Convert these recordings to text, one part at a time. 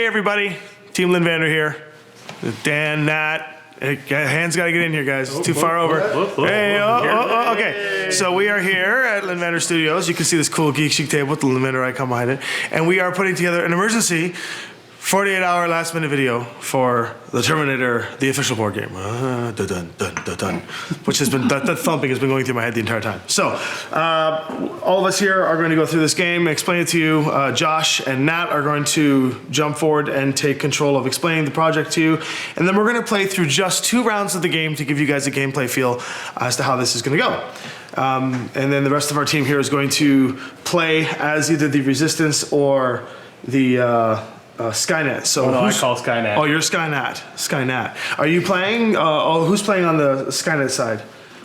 Hey everybody, Team Lynnvander here. Dan, Nat, hands gotta get in here, guys. It's too far over. Hey, okay. So we are here at Lynnvander Studios. You can see this cool Geek Chic table with the Lynnvander icon behind it. And we are putting together an emergency 48-hour last-minute video for the Terminator, the official board game. Dun, dun, dun, dun, dun. Which has been, that thumping has been going through my head the entire time. So, all of us here are going to go through this game, explain it to you. Josh and Nat are going to jump forward and take control of explaining the project to you. And then we're going to play through just 2 rounds of the game to give you guys a gameplay feel as to how this is going to go. And then the rest of our team here is going to play as either the Resistance or the Skynet. So I call Skynet. Oh, you're Skynet. Skynet. Are you playing? Who's playing on the Skynet side?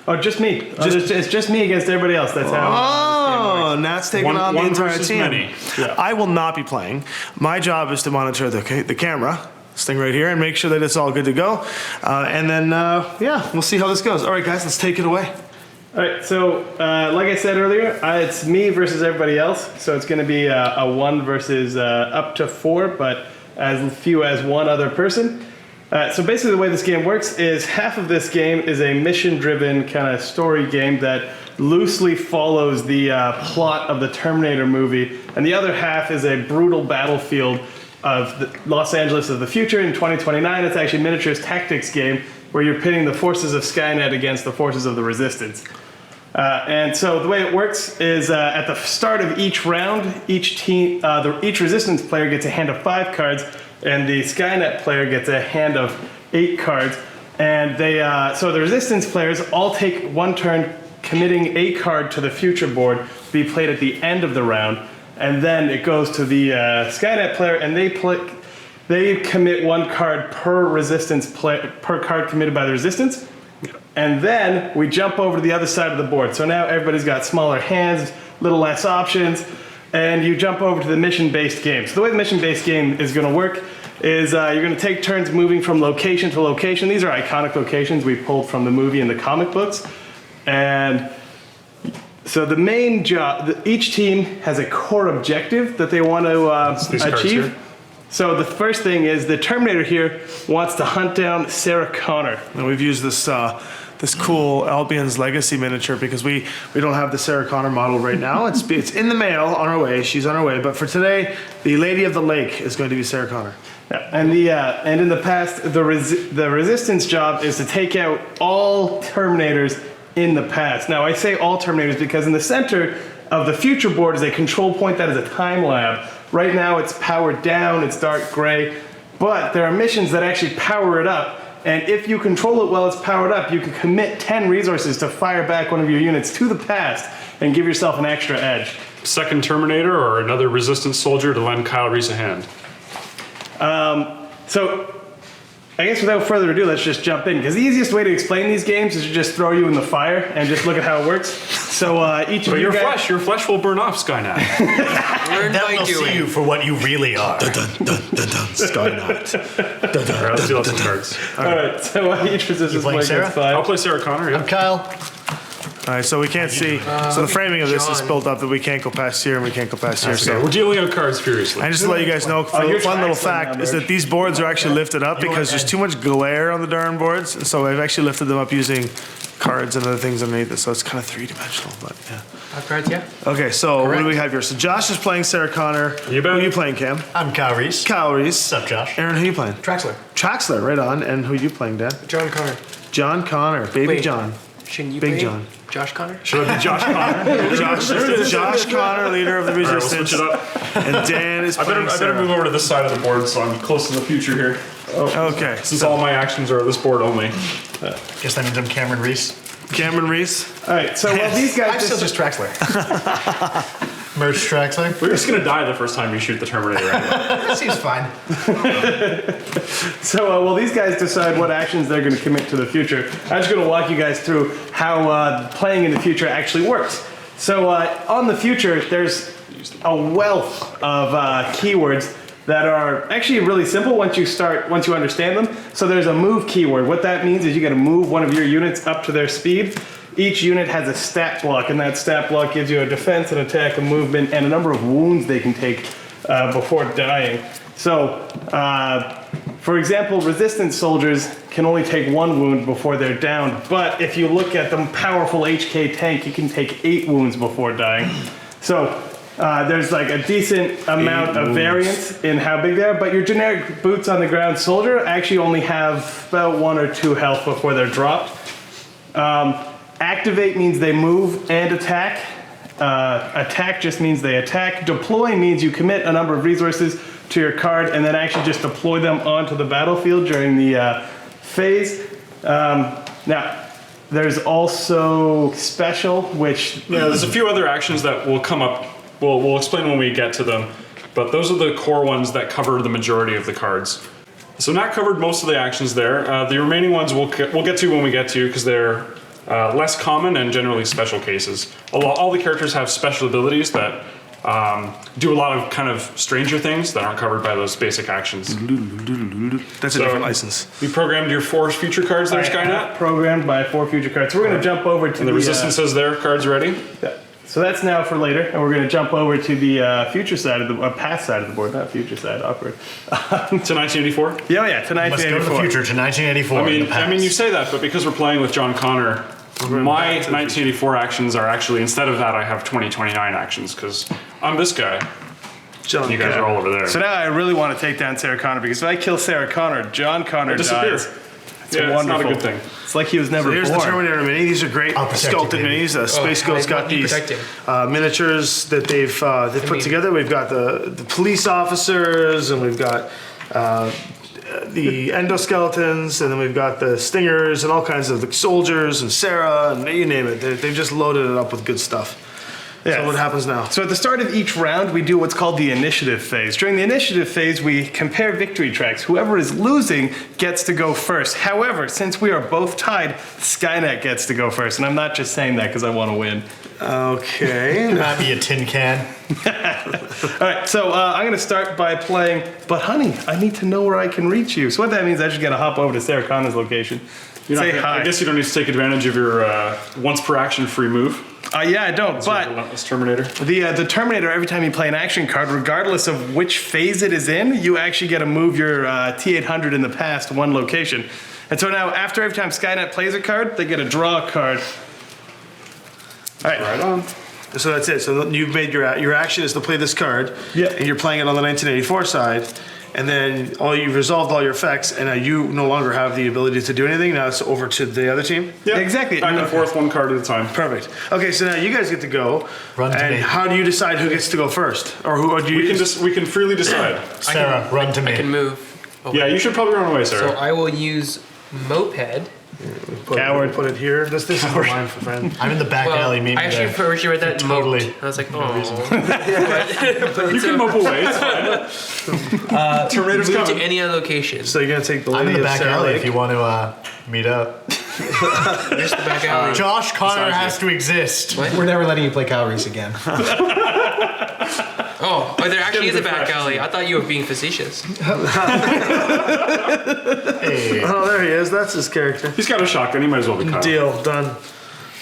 Oh, just me. It's just me against everybody else. That's how. Oh, Nat's taking on the entire team. Many. Yeah. I will not be playing. My job is to monitor the camera, this thing right here, and make sure that it's all good to go. And then, yeah, we'll see how this goes. All right, guys, let's take it away. All right, so like I said earlier, it's me versus everybody else. So it's going to be a 1 versus up to 4, but as few as 1 other person. So basically the way this game works is half of this game is a mission-driven kind of story game that loosely follows the plot of the Terminator movie, and the other half is a brutal battlefield of the Los Angeles of the future in 2029. It's actually a miniatures tactics game where you're pitting the forces of Skynet against the forces of the Resistance. And so the way it works is at the start of each round, each Resistance player gets a hand of 5 cards, and the Skynet player gets a hand of 8 cards. And so the Resistance players all take 1 turn committing a card to the future board to be played at the end of the round. And then it goes to the Skynet player, and they commit 1 card per per card committed by the Resistance. And then we jump over to the other side of the board. So now everybody's got smaller hands, little less options, and you jump over to the mission-based game. So the way the mission-based game is going to work is you're going to take turns moving from location to location. These are iconic locations we pulled from the movie and the comic books. And so the main job, each team has a core objective that they want to achieve. So the first thing is the Terminator here wants to hunt down Sarah Connor. And we've used this this cool Albion's Legacy miniature because we don't have the Sarah Connor model right now. It's in the mail on her way. She's on her way. But for today, the Lady of the Lake is going to be Sarah Connor. Yeah, and in the past, the Resistance job is to take out all Terminators in the past. Now I say all Terminators because in the center of the future board is a control point that is a time lab. Right now it's powered down, it's dark gray, but there are missions that actually power it up, and if you control it while it's powered up, you can commit 10 resources to fire back one of your units to the past and give yourself an extra edge. Second Terminator or another Resistance soldier to lend Kyle Reese a hand? So I guess without further ado, let's just jump in, because the easiest way to explain these games is to just throw you in the fire and just look at how it works. So each of you guys... Your flesh will burn off, Skynet. That will see you for what you really are. Dun, dun, dun, dun, dun, Skynet. Dun, dun, All right, let's deal with some cards. All right, so each Resistance player gets 5. I'll play Sarah Connor, yeah. I'm Kyle. All right, so we can't see. So the framing of this is built up that we can't go past here and we can't go past here. So We're dealing out cards furiously. and just to let you guys know, fun little fact is that these boards are actually lifted up because there's too much glare on the darn boards. And so I've actually lifted them up using cards and other things underneath it. So it's kind of 3-dimensional, but yeah. Cards, yeah. Okay, so what do Correct. we have here? So Josh is playing Sarah Connor. You bet. Who are you playing, Cam? I'm Kyle Reese. Kyle Reese. What's up, Josh? Aaron, who are you playing? Traxler. Traxler, right on. And who are you playing, Dan? John Connor. John Connor, baby Wait. John. Shouldn't you Big play John. Josh Connor? Should I be Josh Connor? Josh Connor, leader of the All right, we'll Resistance. switch it up. And Dan is I playing better Sarah. move over to this side of the board so I'm close to the future here. Okay, Since all my actions are this board only. Guess that means I'm Cameron Reese. Cameron Reese. All right, so while these guys... I'm still just Traxler. Merch Traxler. We're just going to die the first time you shoot the Terminator anyway. That seems fine. So while these guys decide what actions they're going to commit to the future, I'm just going to walk you guys through how playing in the future actually works. So on the future, there's a wealth of keywords that are actually really simple once you understand them. So there's a move keyword. What that means is you got to move one of your units up to their speed. Each unit has a stat block, and that stat block gives you a defense, an attack, a movement, and a number of wounds they can take before dying. So, for example, resistance soldiers can only take 1 wound before they're down, but if you look at the powerful HK tank, you can take 8 wounds before dying. So, there's like a decent amount of variance in how big they are, but your generic boots on the ground soldier actually only have about 1 or 2 health before they're dropped. Activate means they move and attack. Attack just means they attack. Deploy means you commit a number of resources to your card and then actually just deploy them onto the battlefield during the phase. Now, there's also special, which... Yeah, there's a few other actions that will come up. We'll explain when we get to them, but those are the core ones that cover the majority of the cards. So Nat covered most of the actions there. The remaining ones we'll get to when we get to, because they're less common and generally special cases. All the characters have special abilities that do a lot of kind of stranger things that aren't covered by those basic actions. That's a different license. You programmed your 4 future cards there, Skynet? Programmed by 4 future cards. So we're going to jump over to And the resistance says there, cards ready? Yeah. So that's now for later, and we're going to jump over to the future side of the past side of the board, not future side, awkward. To 1984? Yeah, to 1984. Let's go to the future, to 1984. I mean, you say that, but because we're playing with John Connor, my 1984 actions are actually, instead of that, I have 2029 actions, because I'm this guy. You guys are all over there. So now I really want to take down Sarah Connor, because if I kill Sarah Connor, John Connor dies. It's not a good thing. It's like he was never So here's born. the Terminator mini. These are great sculpted minis. Space Goat's got these miniatures that they've put together. We've got the police officers, and we've got the endoskeletons, and then we've got the stingers, and all kinds of the soldiers, and Sarah, and you name it. They've just loaded it up with good stuff. Yeah. So what happens now? So at the start of each round, we do what's called the initiative phase. During the initiative phase, we compare victory tracks. Whoever is losing gets to go first. However, since we are both tied, Skynet gets to go first. And I'm not just saying that because I want to win. Okay. Not be a tin can. All right, so I'm going to start by playing, but honey, I need to know where I can reach you. So what that means, I just got to hop over to Sarah Connor's location. Say hi. I guess you don't need to take advantage of your once per action free move. Yeah, I don't, but Relentless Terminator. the Terminator, every time you play an action card, regardless of which phase it is in, you actually get to move your T-800 in the past 1 location. And so now, after every time Skynet plays a card, they get to draw a card. All right. Right on. So that's it. So you've made your action is to play this card. Yeah. And you're playing it on the 1984 side. And then you've resolved all your effects, and now you no longer have the ability to do anything. Now it's over to the other team. Yeah, exactly. Back and forth, 1 card at a time. Perfect. Okay, so now you guys get to go. Run to and me. how do you decide who gets to go first, or who? Or do you? We can freely decide. Sarah, run to me. I can move. Yeah, you should probably run away, So Sarah. I will use moped. Coward. Put it here. This is the line for friend. I'm in the back alley. Meet me I actually there. originally read that Totally. moped. I was like, oh. You can mope away, it's fine. Terminator's Move to coming. any other location. So you're gonna take the I'm lady in the of back Sarah alley Lake. if you want to meet up. Where's the back alley? Josh Connor Besides has to exist. What? We're never letting you play Kyle Reese again. Oh, there actually is a back alley. I thought you were being facetious. Hey. Oh, there he is. That's his character. He's got a shotgun, he might as well be Kyle. Deal done.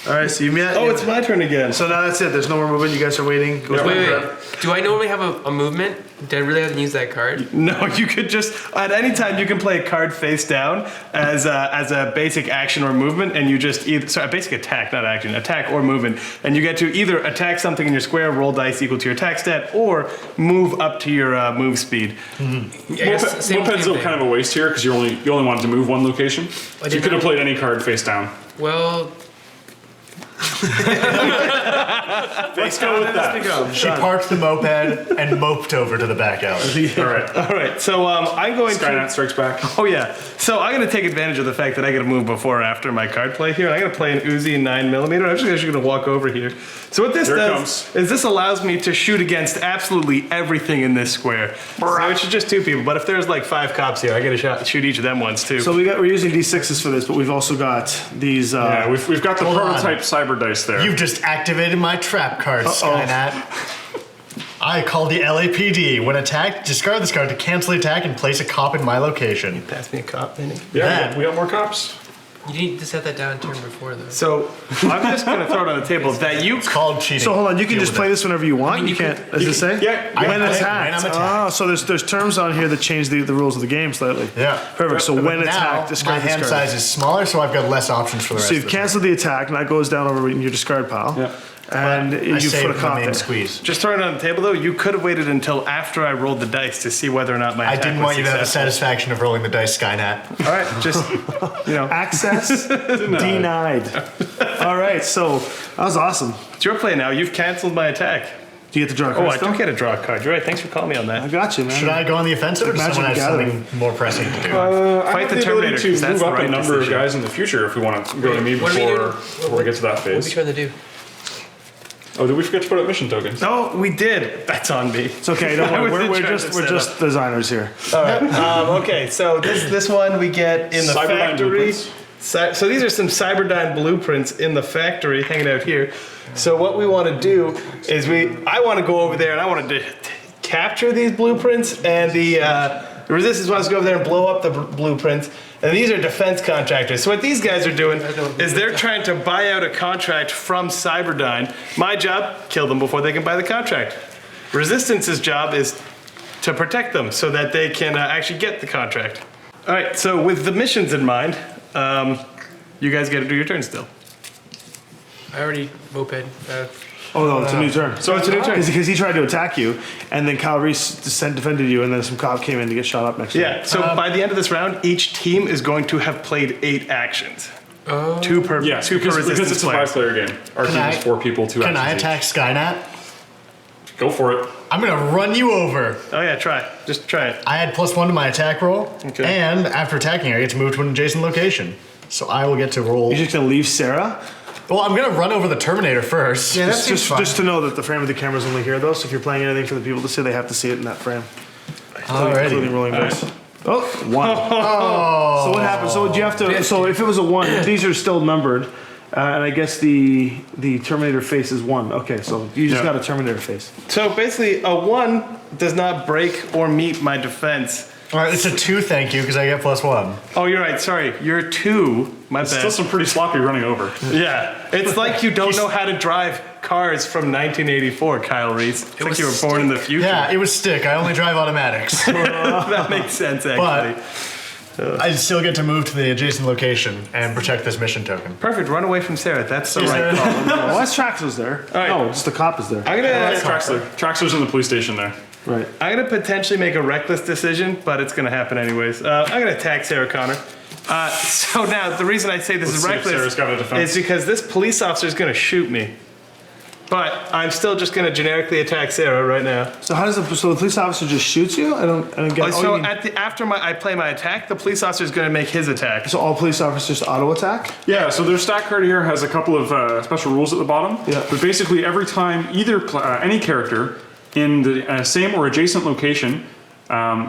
All right, so you met. Oh, it's my turn again. So now that's it. There's no more movement. You guys are waiting. Goes Wait, back. wait. Do I normally have a movement? Do I really have to use that card? No, you could just at any time you can play a card face down as a basic action or movement, and you just a basic attack, not action, attack or movement, and you get to either attack something in your square, roll dice equal to your attack stat, or move up to your move speed. I guess same Moped's thing. kind of a waste here because you only wanted to move 1 location. So you could have played any card face down. Well, Let's go with that. She parked the moped and moped over to the back alley. All right. All right, so I'm going Skynet to. strikes back. Oh yeah, so I'm going to take advantage of the fact that I get to move before or after my card play here. I'm going to play an Uzi 9mm. I'm just actually going to walk over here. So what this Here it does comes. is this allows me to shoot against absolutely everything in this square. So it's just 2 people, but if there's like 5 cops here, I get to shoot each of them once too. So we're using D6s for this, but we've also got these. Yeah, we've got the Hold on. prototype cyber dice there. You've just activated my trap card, Skynet. I call the LAPD. When attacked, discard this card to cancel the attack and place a cop in my location. Pass me a cop, Benny. yeah, that- we got more cops. You need to set that down turn before though. So I'm just going to throw it on the table that you. It's called cheating. So hold on, you can Deal just with play it. this whenever you want. I mean, you you can't, can- as it say? Yeah. When When I'm attacked. attacked. Oh, so there's terms on here that change the rules of the game slightly. Yeah. Perfect. So when Now, attacked, my discard hand this card. size is smaller, so I've got less options for the rest So of you've the canceled the attack, and that goes down over in your discard pile. Yeah. And I you put a saved cop my main there. squeeze. Just throwing it on the table though, you could have waited until after I rolled the dice to see whether or not my I attack didn't was want you to have the successful. satisfaction of rolling the dice, Skynet. All right, just Access denied. All right, so that was awesome. it's your play now. You've canceled my attack. Do you get to draw a Oh, card I still? don't get to draw a card. You're right. Thanks for calling me on I that. got you, man. Should I go on the offensive, or does Magic someone have Gathering. something more pressing to do? I Fight have the the ability Terminator, 'cause to that's move the up right a number of decision. guys in the future if we want to go to me What are we before doing? we get to that What are we phase. trying to do? Oh, did we forget to put up mission tokens? No, we did. That's on me. It's okay, don't I worry. was We're trying just to we're set just designers here. All right. Okay. So this one we get in the Cyberdyne factory. blueprints. So these are some Cyberdyne blueprints in the factory hanging out here. So what we want to do is I want to go over there and I want to capture these blueprints, and the resistance wants to go over there and blow up the blueprints. And these are defense contractors. So what these guys are doing is they're trying to buy out a contract from Cyberdyne. My job, kill them before they can buy the contract. Resistance's job is to protect them so that they can actually get the contract. All right, so with the missions in mind, you guys got to do your turn still. I already moped. Oh no, it's a new turn. So it's a new turn. Because he tried to attack you, and then Kyle Reese defended you, and then some cop came in to get shot up next to you. Yeah, so by the end of this round, each team is going to have played 8 actions. Two per Yes, two per because resistance it's a player. 5-player game. Our team I- is 4 people, 2 Can I actions attack Skynet? each. Go for it. I'm gonna run you over. Oh yeah, try it. Just try it. I had +1 to my attack roll, Okay. and after attacking, I get to move to an adjacent location. So I will get to roll. You're just gonna leave Sarah. Well, I'm gonna run over the Terminator first. Yeah, that Just, seems fine. just to know that the frame of the camera's only here, though. So if you're playing anything for the people to see, they have to see it in that frame. Including Alrighty. rolling dice. Oh, 1. So what happens? So do you have to? So if it was a 1, these are still numbered, and I guess the Terminator face is 1. Okay, so you just Yeah. got a Terminator face. So basically, a 1 does not break or meet my defense. All right, it's a 2, thank you, because I get +1. Oh, you're right. Sorry, you're 2. My Still bad. some pretty sloppy running over. Yeah, it's like you don't know how to drive cars from 1984, Kyle Reese. It's like was you were born in the future. Yeah, it was stick. I only drive automatics. That makes sense, actually. I still get to move to the adjacent location and protect this mission token. Perfect. Run away from Sarah. That's the Is right there- call. Oh, that's Traxler's there. right. No, just the cop is there. I'm gonna Traxler's in the police station there. Right. potentially make a reckless decision, but it's gonna happen anyways. I'm gonna attack Sarah Connor. So now the reason I say this Let's is see if reckless Sarah's got a defense. is because this police officer is gonna shoot me. But I'm still just gonna generically attack Sarah right now. So how does the police officer just shoots you? I don't get. So you mean- after I play my attack, the police officer is gonna make his attack. so all police officers auto attack? Yeah, so their stack card here has a couple of special rules at the bottom. Yeah. But basically, every time any character in the same or adjacent location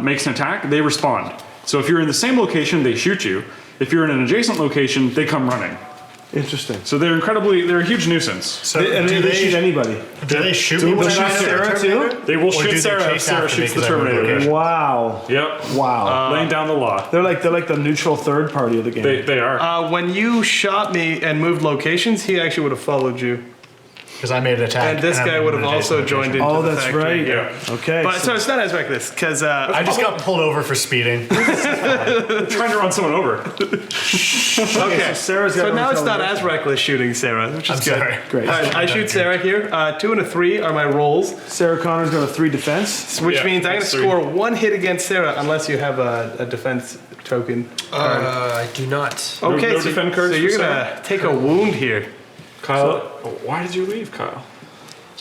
makes an attack, they respond. So if you're in the same location, they shoot you. If you're in an adjacent location, they come running. Interesting. So they're a huge nuisance. So And do they shoot anybody. do they shoot me They'll when shoot I'm Sarah too? They will Or do shoot they Sarah if chase Sarah after me shoots the 'cause I moved Terminator. location? Wow. Yep. Wow. Laying down the law. they're like the neutral third party of the game. They are. When you shot me and moved locations, he actually would have followed you. Because I made an attack. And this I'm guy in would an have also adjacent joined location. into Oh, the that's factory. right. Yeah. Okay. But so it's not as reckless, because I just got pulled over for speeding. Trying to run someone over. okay. so Sarah's got So to now it's retaliate. not as reckless shooting Sarah, which is I'm good. sorry. Great. All right, I shoot Sarah here. 2 and a 3 are my rolls, Sarah Connor's got a 3 defense. which Yeah, means I'm going to that's 3. score 1 hit against Sarah unless you have a defense token. I do not. Okay, no so, defend cards so you're for going Sarah? to take a wound here. Kyle, why did you leave, Kyle?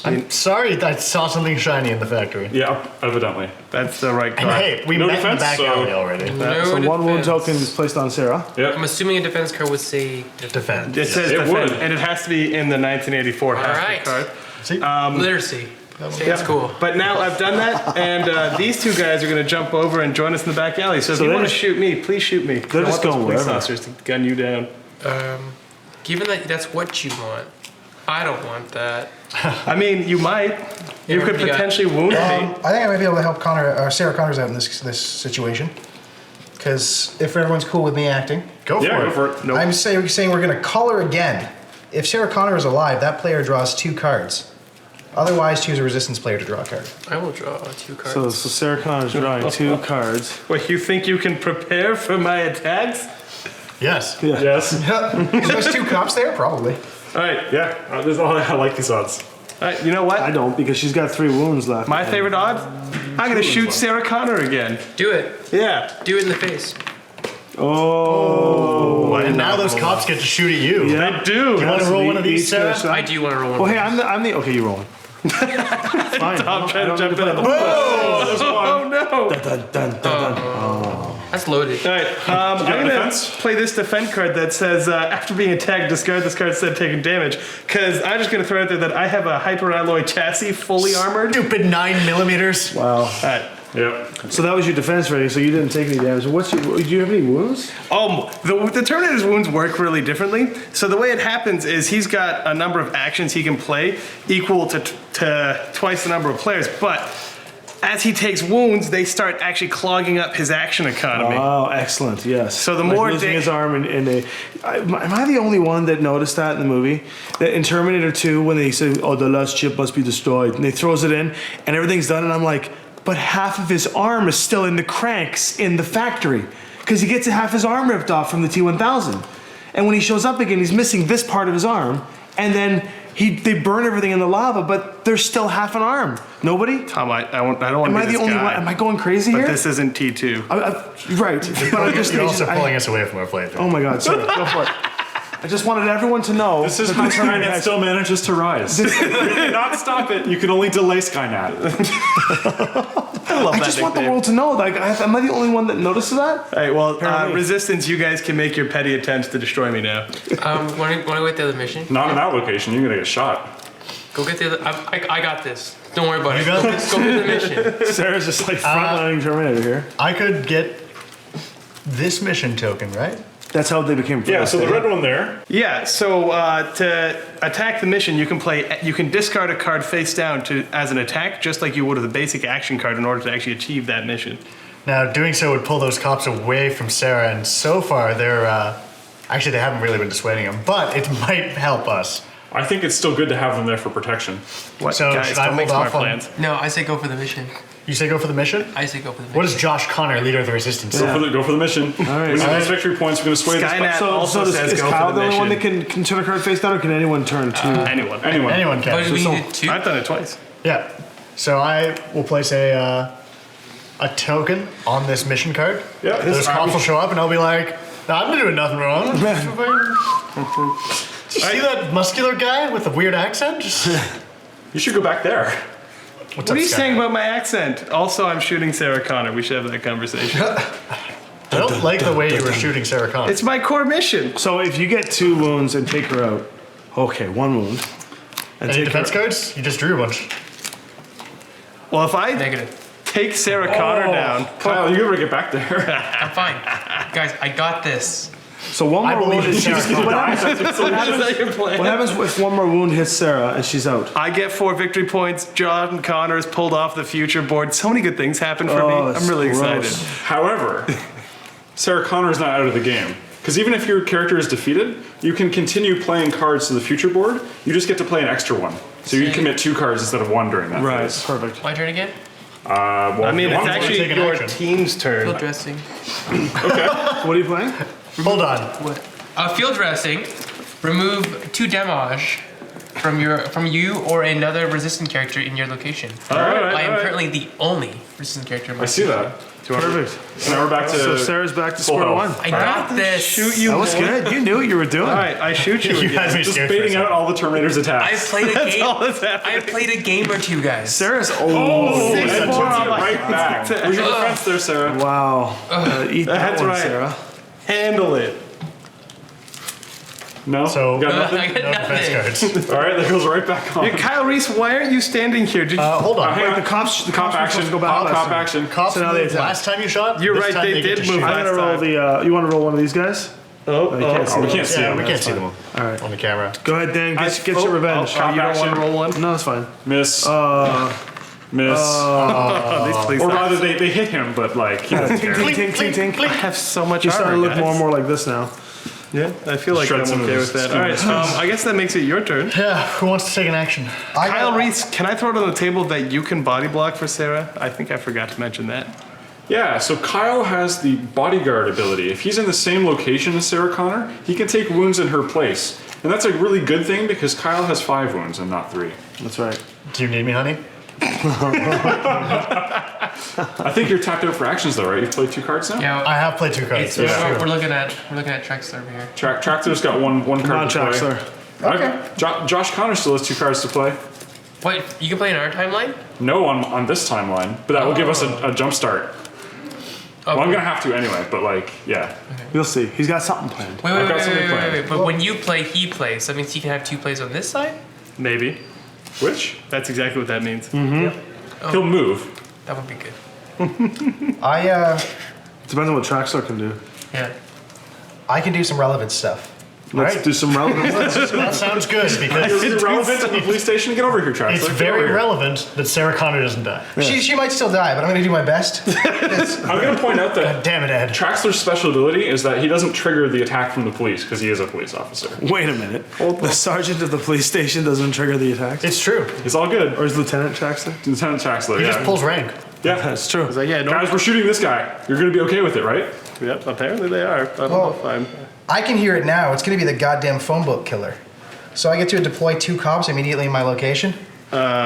I'm sorry, I saw something shiny in the factory. Yeah, evidently. That's the right And card. hey, we No met in the defense, back so- alley already. No So 1 wound defense. token is placed on Sarah. I'm Yep. assuming a defense card would say Defend. It says It defend, would. and it has to be in the 1984 All half right. card. See? literacy. That's cool. But now I've done that, and these 2 guys are going to jump over and join us in the back alley. So if So you they're want to just- shoot me, please shoot me. They're I just want those going police wherever. officers to gun you down. Given that that's what you want, I don't want that. I mean, you might. You Yeah, could you got- potentially wound me. I think I might be able to help Sarah Connors out in this situation. Because if everyone's cool with me acting, go for it. Yeah, go for it. Nope. I'm saying we're going to color again. If Sarah Connor is alive, that player draws 2 cards. Otherwise, choose a resistance player to draw a card. I will draw 2 cards. So Sarah Connor's drawing 2 cards. Wait, you think you can prepare for my attacks? Yes. Yeah. Yes. There's 2 cops there, probably. All right. Yeah. I like these odds. All right. You know what? I don't because she's got 3 wounds left. My favorite odd? I'm gonna shoot Sarah Connor again. Do it. Yeah. Do it in the face. Oh. And now those cops get to shoot at you. Yeah. I do. You want to roll one of these, Sarah? I do want to roll one. Well, hey, I'm the. Okay, you rolling. Fine. I'm trying to jump in. Oh no! Dun, dun, dun, dun. That's loaded. All right, I'm gonna defense? play this defend card that says after being attacked, discard this card instead of taking damage. Because I'm just gonna throw out there that I have a hyperalloy chassis, fully armored. Stupid 9mm. Wow. All right. Yep. So that was your defense rating. So you didn't take any damage. What's your? Do you have any wounds? The Terminator's wounds work really differently. So the way it happens is he's got a number of actions he can play equal to twice the number of players, but as he takes wounds, they start actually clogging up his action economy. Oh, excellent. Yes. So the Like more losing da- his arm am I the only one that noticed that in the movie? That in Terminator 2, when they say, "Oh, the last chip must be destroyed," and they throws it in, and everything's done, and I'm like, but half of his arm is still in the cranks in the factory because he gets half his arm ripped off from the T-1000, and when he shows up again, he's missing this part of his arm, and then they burn everything in the lava, but there's still half an arm. Nobody? Tom, I don't want Am to I be the this only guy, one? Am I going crazy but here? this isn't T2. Right, but I'm just You're also I- pulling us away from our playthrough. Oh my God, sorry, go for it. I just wanted everyone to know. This is that how the Terminator Skynet has- still manages to rise. You cannot stop it. You can only delay Skynet. I love I that just want the nickname. world to know. Like, am I the only one that notices that? All right, well, Apparently. Resistance, you guys can make your petty attempts to destroy me now. Want to go with the other mission? Not in that location. You're gonna get shot. Go get the other. I got this. Don't worry about it. You got this? Go get the mission. Sarah's just like frontlining Terminator here. I could get this mission token, right? That's how they became friends. Yeah. So the red one there. Yeah, so to attack the mission, you can discard a card face down as an attack, just like you would with a basic action card in order to actually achieve that mission. Now, doing so would pull those cops away from Sarah, and so far they're actually they haven't really been dissuading them, but it might help us. I think it's still good to have them there for protection. What, So guys, should I don't make hold smart off on- plans. No, I say go for the mission. You say go for the mission? I say go for the mission. What does Josh Connor, leader of the Resistance, say? Go for the mission. All right. We need All those victory points. We're gonna sway this. Skynet So also says is go Kyle for the the only one that mission. can turn a card face down, or can anyone turn two? Anyone. Anyone. Anyone can. But we So- needed 2. I've done it twice. Yeah. So I will place a token on this mission card. Yeah. Those cops will show up, and I'll be like, "No, I'm not doing nothing wrong." See that muscular guy with the weird accent? You should go back there. What are you saying about my accent? Also, I'm shooting Sarah Connor. We should have that conversation. I don't like the way you were shooting Sarah Connor. It's my core mission. So if you get 2 wounds and take her out, okay, 1 wound, and Any take her defense cards? You just drew a bunch. Well, if I Negative. take Sarah Connor down, Kyle, you gotta get back there. I'm fine. Guys, I got this. So 1 I more believe wound in is Sarah Connor. what happens is that your plan? what happens if 1 more wound hits Sarah and she's out? I get 4 victory points. John Connor is pulled off the future board. So many good things happen for Oh, me. I'm really it's excited. gross. However, Sarah Connor is not out of the game. Because even if your character is defeated, you can continue playing cards to the future board. You just get to play an extra one. So you commit 2 cards instead of 1 during that Right, phase. perfect. My turn again? Well, I mean, if you it's want to actually take an your action. team's turn. Field dressing. What are you playing? Hold on. What? Field dressing. Remove 2 damage from you or another resistant character in your location. I am currently the only resistant character in my I see location. that. Perfect. So now we're back to. So Sarah's back to full square health. one. I got this. Shoot you. That was good. You knew what you were doing. All right, I shoot you You again. guys be Just scared for a baiting out second. all the Terminator's I attacks. played a game. all that's happening. I played a game or 2, guys. Sarah's Oh, that puts it right back. Where's your defense there, Sarah? Wow. Eat that That's one, right. Sarah. Handle it. No? So, You got nothing? I got no nothing. defense cards. All right, that goes right back on. Kyle Reese, why aren't you standing here? Did you, Hold on. Hang on. The cops Cop were supposed action. to go back last Cop time. action. Cops So now they moved attack. last time you shot. You're this right, time they get did to move shoot. I'm gonna roll the. You want to roll one of these guys? oh, You can't see Oh, we them. can't see Yeah, him. we can't see them All right. on the camera. Go ahead, Dan. Get your revenge. you don't want action. to roll one? No, it's fine. Miss. Miss. These police Or officers. rather, they hit him, but like he doesn't care. Tink, tink, tink. I have so much You're starting to armor, look guys. more and more like this now. Yeah, I feel like Shred I'm some of okay his with that. All right, I guess that makes it your turn. Yeah, who wants to take an action? Kyle Reese, can I throw it on the table that you can body block for Sarah? I think I forgot to mention that. Yeah, so Kyle has the bodyguard ability. If he's in the same location as Sarah Connor, he can take wounds in her place. And that's a really good thing because Kyle has 5 wounds and not 3. That's right. Do you need me, honey? I think you're tapped out for actions though, right? You've played 2 cards now? Yeah, I have played 2 cards. we're looking at Trexler over here. Tractor's got one Come on, card to play. Traxler. Josh Connor still has 2 cards to play. What? You can play in our timeline? No, on this timeline, but that will give us a jump start. Well, I'm gonna have to anyway, but like, yeah. You'll see. He's got something planned. Wait, I've got something planned. But when you play, he plays. So that means he can have 2 plays on this side? Maybe. Which? That's exactly what that means. He'll move. That would be good. Depends on what Traxler can do. Yeah. I can do some relevant stuff. Let's Right. do some relevant. That sounds good because Is it relevant at the police station? Get over here, Traxler. it's Get very over here. relevant that Sarah Connor doesn't die. She might still die, but I'm going to do my best. I'm gonna point out that Damn it, Ed. Traxler's special ability is that he doesn't trigger the attack from the police because he is a police officer. Wait a minute. The sergeant of the police station doesn't trigger the attacks? It's true. It's all good. Or is Lieutenant Traxler? Lieutenant Traxler, He yeah. just pulls rank. Yeah. That's true. It's like, yeah, no. Guys, we're shooting this guy. You're gonna be okay with it, right? Yep, apparently they are. I don't know if I'm. I can hear it now. It's going to be the goddamn phone book killer. So I get to deploy 2 cops immediately in my location,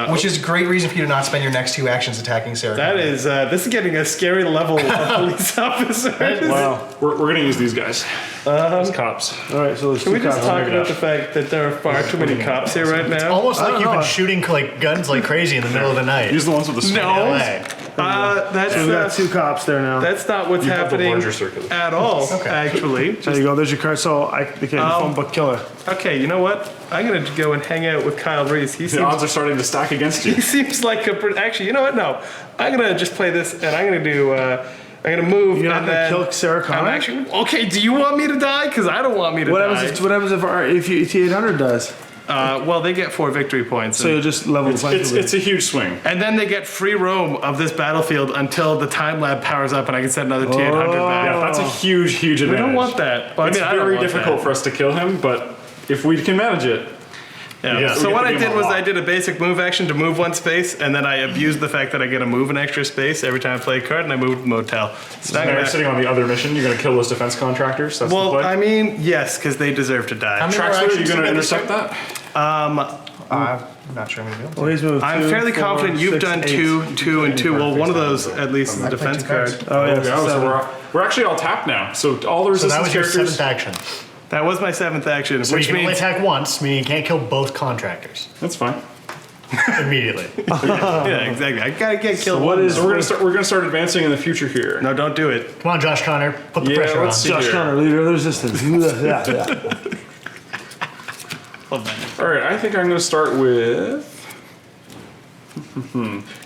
which is a great reason for you to not spend your next 2 actions attacking Sarah. That is, this is getting a scary level of police officer. Wow. We're gonna use these guys. As cops. All right, so there's Can we 2 just cops. talk about the fact that there are far too many cops here right now? Almost like you've know. been shooting like guns like crazy in the middle of the night. Use the ones with the swing. No. LA. That's So we got 2 cops there now. that's not what's have the happening larger circular. at all. Actually, There you go. There's your card. So I became the phone book killer. okay. You know what? I'm gonna go and hang out with Kyle Reese. He The seems odds are starting to stack against you. he seems like a actually. You know what? No, I'm gonna just play this, and I'm gonna do. I'm gonna move. You're not and gonna then kill Sarah Connor? I'm actually okay. Do you want me to die? Because I don't want me to What die. happens if T800 does? Well, they get 4 victory points. So you'll just level the playing field. It's a huge swing. and then they get free roam of this battlefield until the time lab powers up and I can set another T800 back. Yeah, that's a huge advantage. We don't want that. Well, It's I don't very want difficult that. for us to kill him, but if we can manage it, Yeah. Yeah. So We what get I to did game a was lot. I did a basic move action to move 1 space, and then I abused the fact that I get to move an extra space every time I play a card, and I moved motel. So now I'm you're gonna- sitting on the other mission. You're gonna kill those defense contractors. That's the well, play. I mean, yes, because they deserve to die. many more Traxler, are you actions gonna you get intercept that? I'm not sure I'm going to be able to. Well, he's moved I'm 2, fairly 4, confident you've 6, done 8. 2, 2, and 2. Well, one of those at least is a defense 2 card. cards. Oh, yeah. Yeah, so 7. we're actually all tapped now. So all the So that resistance was your characters. 7th action. That was my 7th action, So which you can only means attack once, meaning you can't kill both contractors That's fine. immediately. yeah, exactly. I gotta get killed. what is- So we're gonna start advancing in the future here. No, don't do it. Come on, Josh Connor, put the Yeah, pressure on. let's see. Josh here. Connor, leader of the resistance. yeah. All right, I think I'm going to start with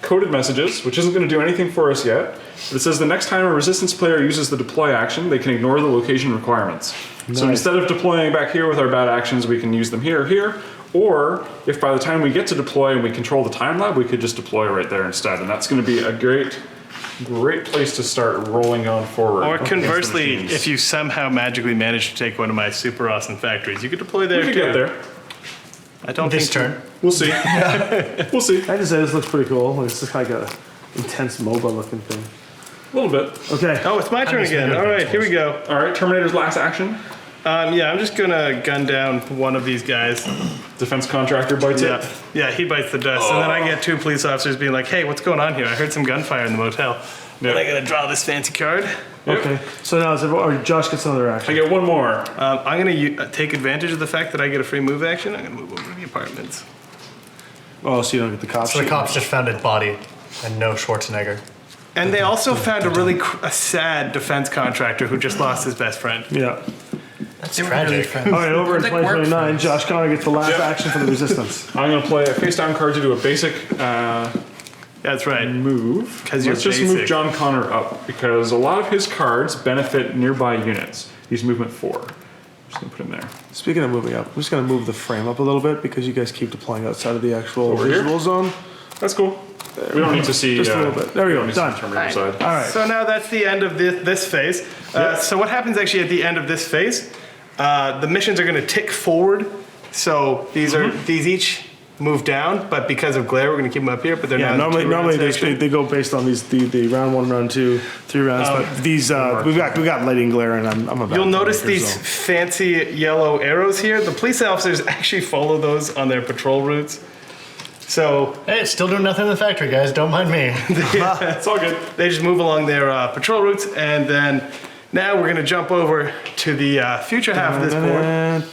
coded messages, which isn't going to do anything for us yet. But it says the next time a resistance player uses the deploy action, they can ignore the location requirements. So instead of deploying back here with our bad actions, we can use them here. Or if by the time we get to deploy and we control the time lab, we could just deploy right there instead. And that's going to be a great place to start rolling on forward. Or against the conversely, machines. if you somehow magically manage to take one of my super awesome factories, you could deploy there we could too. get there. I don't This think turn. We'll see. We'll see. I just say this looks pretty cool. Like, it's just like a intense MOBA looking thing. A little bit. Okay. Oh, it's my turn just again. gonna do All right, here we go. All right, Terminator's last action. Yeah, I'm just gonna gun down one of these guys. Defense contractor bites Yeah, it. yeah, he bites the dust, and then I get 2 police officers being like, "Hey, what's going on here? I heard some gunfire in the motel." Then I gotta draw this fancy card. Okay. So now, or Josh gets another I action. get one more. I'm gonna take advantage of the fact that I get a free move action. I'm gonna move over to the apartments. Oh, so you don't get the cops. So the cops just found his body and no Schwarzenegger. And they also found a really a sad defense contractor who just lost his best friend. Yeah. That's They were tragic. really friends. All right, over in It's like work 2029, friends. Josh Connor gets the last Yep. action for the resistance. I'm going to play a face down card to do a basic That's right. move. 'Cause you're Let's just move basic. John Connor up because a lot of his cards benefit nearby units. He's movement 4. I'm just going to put him there. Speaking of moving up, I'm just going to move the frame up a little bit because you guys keep deploying outside of the actual Over here? visual zone. That's cool. We don't need to see. Just a little bit. There we go. don't need to see Done. the Terminator side. All right. So now that's the end of this phase. So what happens actually at the end of this phase? The missions are going to tick forward. So these each move down, but because of glare, we're going to keep them up here. But they're Yeah, not. normally they go based on the round 1, round 2, 3 rounds. But these we got lighting glare, and I'm a bad You'll notice filmmaker, these so. fancy yellow arrows here. The police officers actually follow those on their patrol routes. So Hey, it's still doing nothing in the factory, guys. Don't mind me. It's all good. they just move along their patrol routes, and then now we're going to jump over to the future half of this board.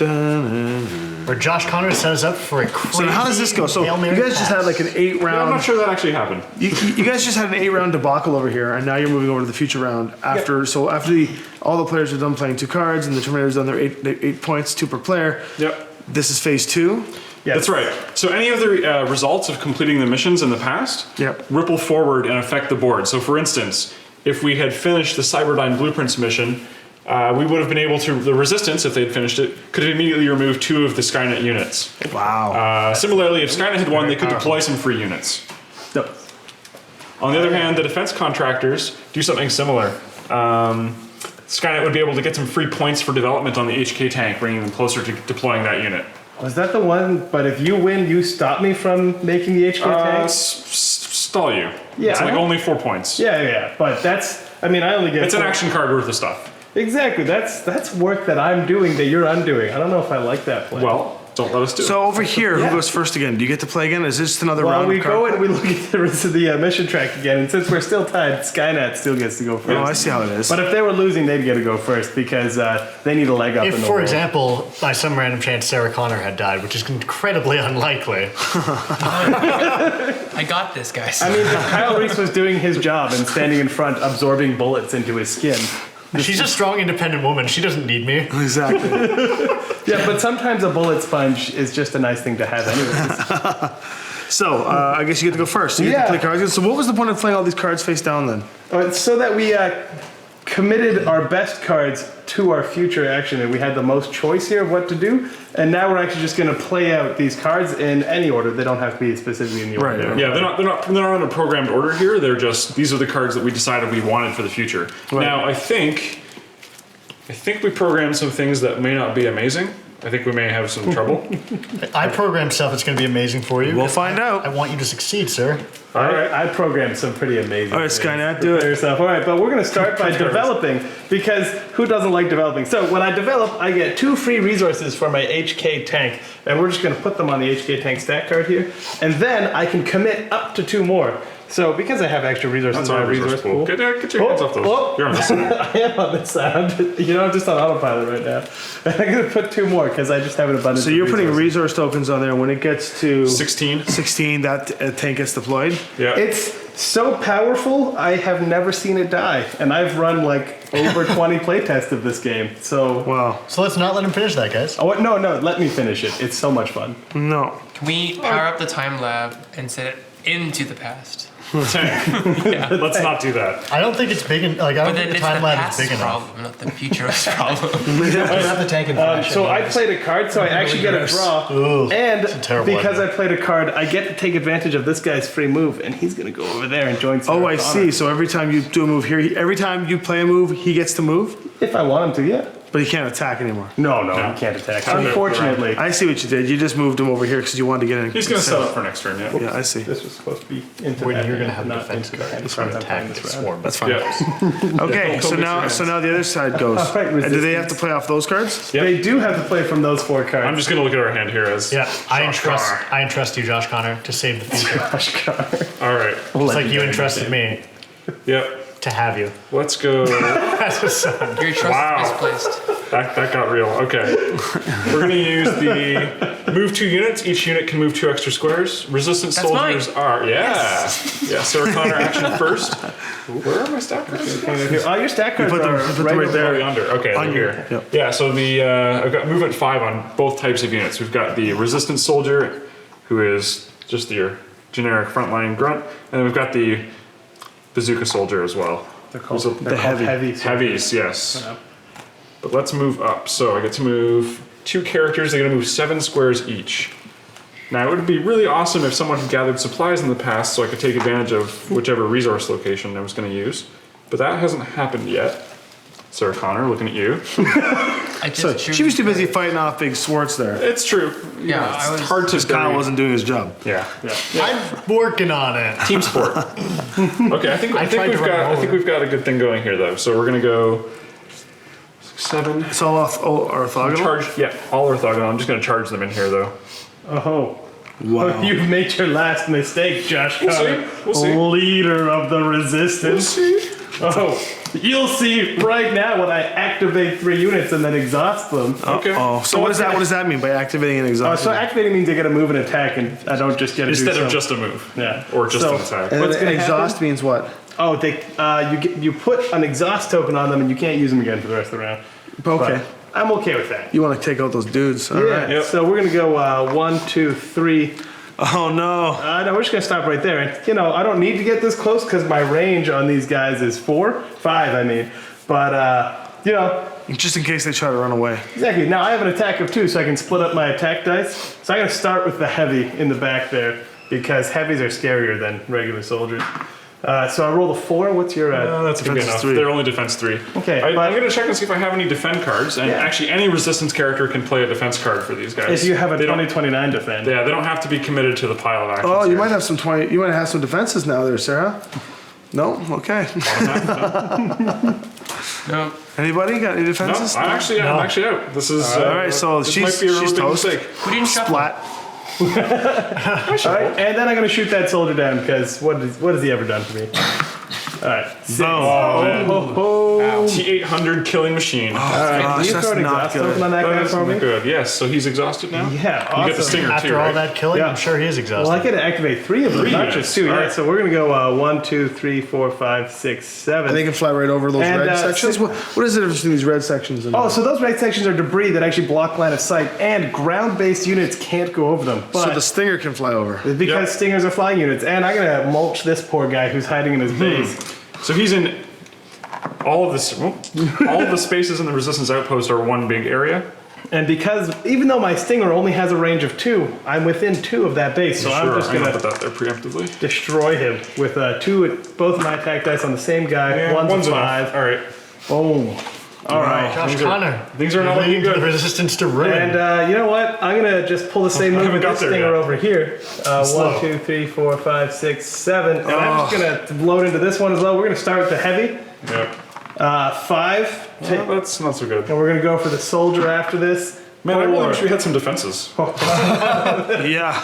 Where Josh Connor set us up for a crazy. So how does this go? So Hail you Mary guys just pass. had like an 8 I'm round. not sure that actually happened. You guys just had an 8-round debacle over here, and now you're moving over to the future round after. So after all the players are done playing 2 cards, and the Terminator's done their 8 points, 2 per player. Yep. This is phase 2. Yes. That's right. So any of the results of completing the missions in the past Yep. ripple forward and affect the board. So for instance, if we had finished the Cyberdyne Blueprints mission, we would have been able to, the Resistance, if they'd finished it, could have immediately removed 2 of the Skynet units. Wow. Similarly, if Skynet had won, they could deploy some free units. Yep. On the other hand, the defense contractors do something similar. Skynet would be able to get some free points for development on the HK tank, bringing them closer to deploying that unit. Was that the one? But if you win, you stop me from making the HK tank? Stall you. Yeah, It's I like know. only 4 points. Yeah. But that's. I mean, I only get. It's an 4. action card worth of stuff. Exactly. That's work that I'm doing that you're undoing. I don't know if I like that play. Well, don't let us do it. So over here, Yeah. who goes first again? Do you get to play again? Is this just another well, round? we of go card? and we look at the rest of the mission track again, and since we're still tied, Skynet still gets to go first. Oh, I see how it is. But if they were losing, they'd get to go first because they need a leg up. If, in the for world. example, by some random chance Sarah Connor had died, which is incredibly unlikely, I got this, guys. I mean, if Kyle Reese was doing his job and standing in front, absorbing bullets into his skin. she's a strong, independent woman. She doesn't need me. Exactly. Yeah, but sometimes a bullet sponge is just a nice thing to have, anyways. So I guess you get to go first. So you get to Yeah. play cards. So what was the point of playing all these cards face down then? So that we committed our best cards to our future action, and we had the most choice here of what to do. And now we're actually just going to play out these cards in any order. They don't have to be specifically in the order. Right. Yeah, they're not in a programmed order here. They're just, these are the cards that we decided we wanted for the future. Right. Now, I think we programmed some things that may not be amazing. I think we may have some trouble. I programmed stuff that's going to be amazing for you. We'll find out. I want you to succeed, sir. All right. I programmed some pretty amazing. All right, things. Skynet, do it. Prepare yourself. All right, but we're going to start by developing because who doesn't like developing? So when I develop, I get 2 free resources for my HK tank, and we're just going to put them on the HK tank stat card here, and then I can commit up to 2 more. So because I have extra resources That's in my our resource pool. Get your hands off those. Oh. You're on this side. I am on this side. I'm just on autopilot right now. I'm going to put 2 more because I just have an abundance. So you're of putting resources. resource tokens on there. When it gets to 16. 16, that tank gets deployed. Yeah. It's so powerful, I have never seen it die. And I've run like over 20 playtests of this game. So, Wow. So let's not let him finish that, guys. oh, no, let me finish it. It's so much fun. No. Can we power up the time lab and set it into the past? Let's not do that. I don't think it's big. I But don't then think the it's the time lab is past's big enough. problem, not the future's problem. You have the tank and flash. So I played a card, so I actually get a draw. Ooh, And it's a terrible because idea. I played a card, I get to take advantage of this guy's free move, and he's going to go over there and join Sarah Oh, I Connor. see. So every time you do a move here, every time you play a move, he gets to move, If I want him to, yeah. but he can't attack anymore. No, he can't attack. Kind of Unfortunately. I see what you did. You just moved him over here because you wanted to get in. He's going to set up for next turn, yeah. Yeah, I see. This was supposed to be into When that you're going to hand, have a not defensive into the hand. it's going to I'm attack playing this this round. swarm. That's fine. Yeah. Okay, so now the other side goes. right, And do they have to resistance. play off those cards? Yep. They do have to play from those 4 cards. I'm just going to look at our hand here as Yeah, I Josh Connor. entrust you, Josh Connor, to save the future. All right. It's like you entrusted me Yep. to have you Let's go. as a son. Your trust Wow. is misplaced. That got real. Okay. We're going to use the move 2 units. Each unit can move 2 extra squares. Resistance That's soldiers mine. are. Yeah. Yeah, Sarah Connor action first. Where are my stack cards? Oh, your stack cards put them- are you put them right right over there. Oh, yonder. Okay, On they're your- here. yep. Yeah, so I've got movement 5 on both types of units. We've got the resistance soldier, who is just your generic frontline grunt, and then we've got the bazooka soldier as well. They're called, Who's they're called heavy. Heavies, yes. But let's move up. So I get to move 2 characters. They're going to move 7 squares each. Now, it would be really awesome if someone had gathered supplies in the past so I could take advantage of whichever resource location I was going to use. But that hasn't happened yet. Sarah Connor, looking at you. I just She was too busy fighting off big Swartz there. It's true. Yeah, it's I was- hard to Kyle bury- wasn't doing his job. Yeah. I'm working on it. Team sport. Okay, I think tried to run him over. we've got a good thing going here though. So we're gonna go 7. It's all orthogonal. Charge. Yeah, all orthogonal. I'm just gonna charge them in here though. Oh. Wow. You've made your last mistake, Josh We'll Connor. see. We'll see. Leader of the resistance. See? Oh, you'll see right now when I activate 3 units and then exhaust them. Okay. Oh, so what does that? What does that mean by activating an exhaust? So activating means I get a move and attack, and I don't just get a Instead do of some- just a move. Yeah. Or just So- an attack. and what's then gonna exhaust happen? means what? Oh, you put an exhaust token on them, and you can't use them again for the rest of the round. Okay. But I'm okay with that. You want to take out those dudes? All Yeah. right. Yep. So we're gonna go 1, 2, 3. Oh no. No, we're just gonna stop right there. And, I don't need to get this close because my range on these guys is 5. I mean, but Just in case they try to run away. exactly. Now I have an attack of 2, so I can split up my attack dice. So I'm gonna start with the heavy in the back there because heavies are scarier than regular soldiers. So I rolled a 4. What's your? That's good Defense is enough. 3. They're only defense 3. Okay, I'm but- going to check and see if I have any defend cards. And Yeah. actually, any resistance character can play a defense card for these guys. If you have a They don't- 20-29 defend. Yeah, they don't have to be committed to the pile of actions. Oh, you here. might have some 20. You might have some defenses now, there, Sarah. No. Okay. No. Anybody got any No, defenses? I'm actually out. This is. All right, so this she's might be a really big toast. mistake. Who didn't shuffle? Splat. All right, and then I'm gonna shoot that soldier down because what has he ever done for me? All right. 6. Boom. T800 killing machine. Gosh, Can you that's throw an not exhaust token good. on that guy That's for me? good. Yes, so he's exhausted now? Yeah, You get the awesome. stinger After too, all right? that killing, Yeah. I'm sure he is exhausted. Well, I get to activate 3 of them, 3 not units. just 2. All Yeah, right. so we're gonna go 1, 2, 3, 4, 5, 6, 7. And they can fly right over those And, red sections. six- What is the difference between these red sections and? Oh, so those right sections are debris that actually block line of sight, and ground-based units can't go over them. But so the stinger can fly over. because Yep. stingers are flying units, and I'm gonna mulch this poor guy who's hiding in his base. So he's in all of this. All of the spaces in the resistance outpost are one big area. And because even though my stinger only has a range of 2, I'm within 2 of that base, so I'm just I'm gonna gonna put that there preemptively. destroy him with 2 both of my attack dice on the same guy. Yeah, one's a enough. 5. All right. Boom. All right. Josh Connor. things are not leading looking to the good. resistance to ruin. And you know what? I'm gonna just pull the same move haven't with got this there stinger yet. over here. Slow. 1, 2, 3, 4, 5, 6, 7. And I'm just gonna load into this one as well. We're gonna start with the heavy. Yep. 5. Well, that's not so good. And we're gonna go for the soldier after this. Man, I really 4. wish we had some defenses. Yeah.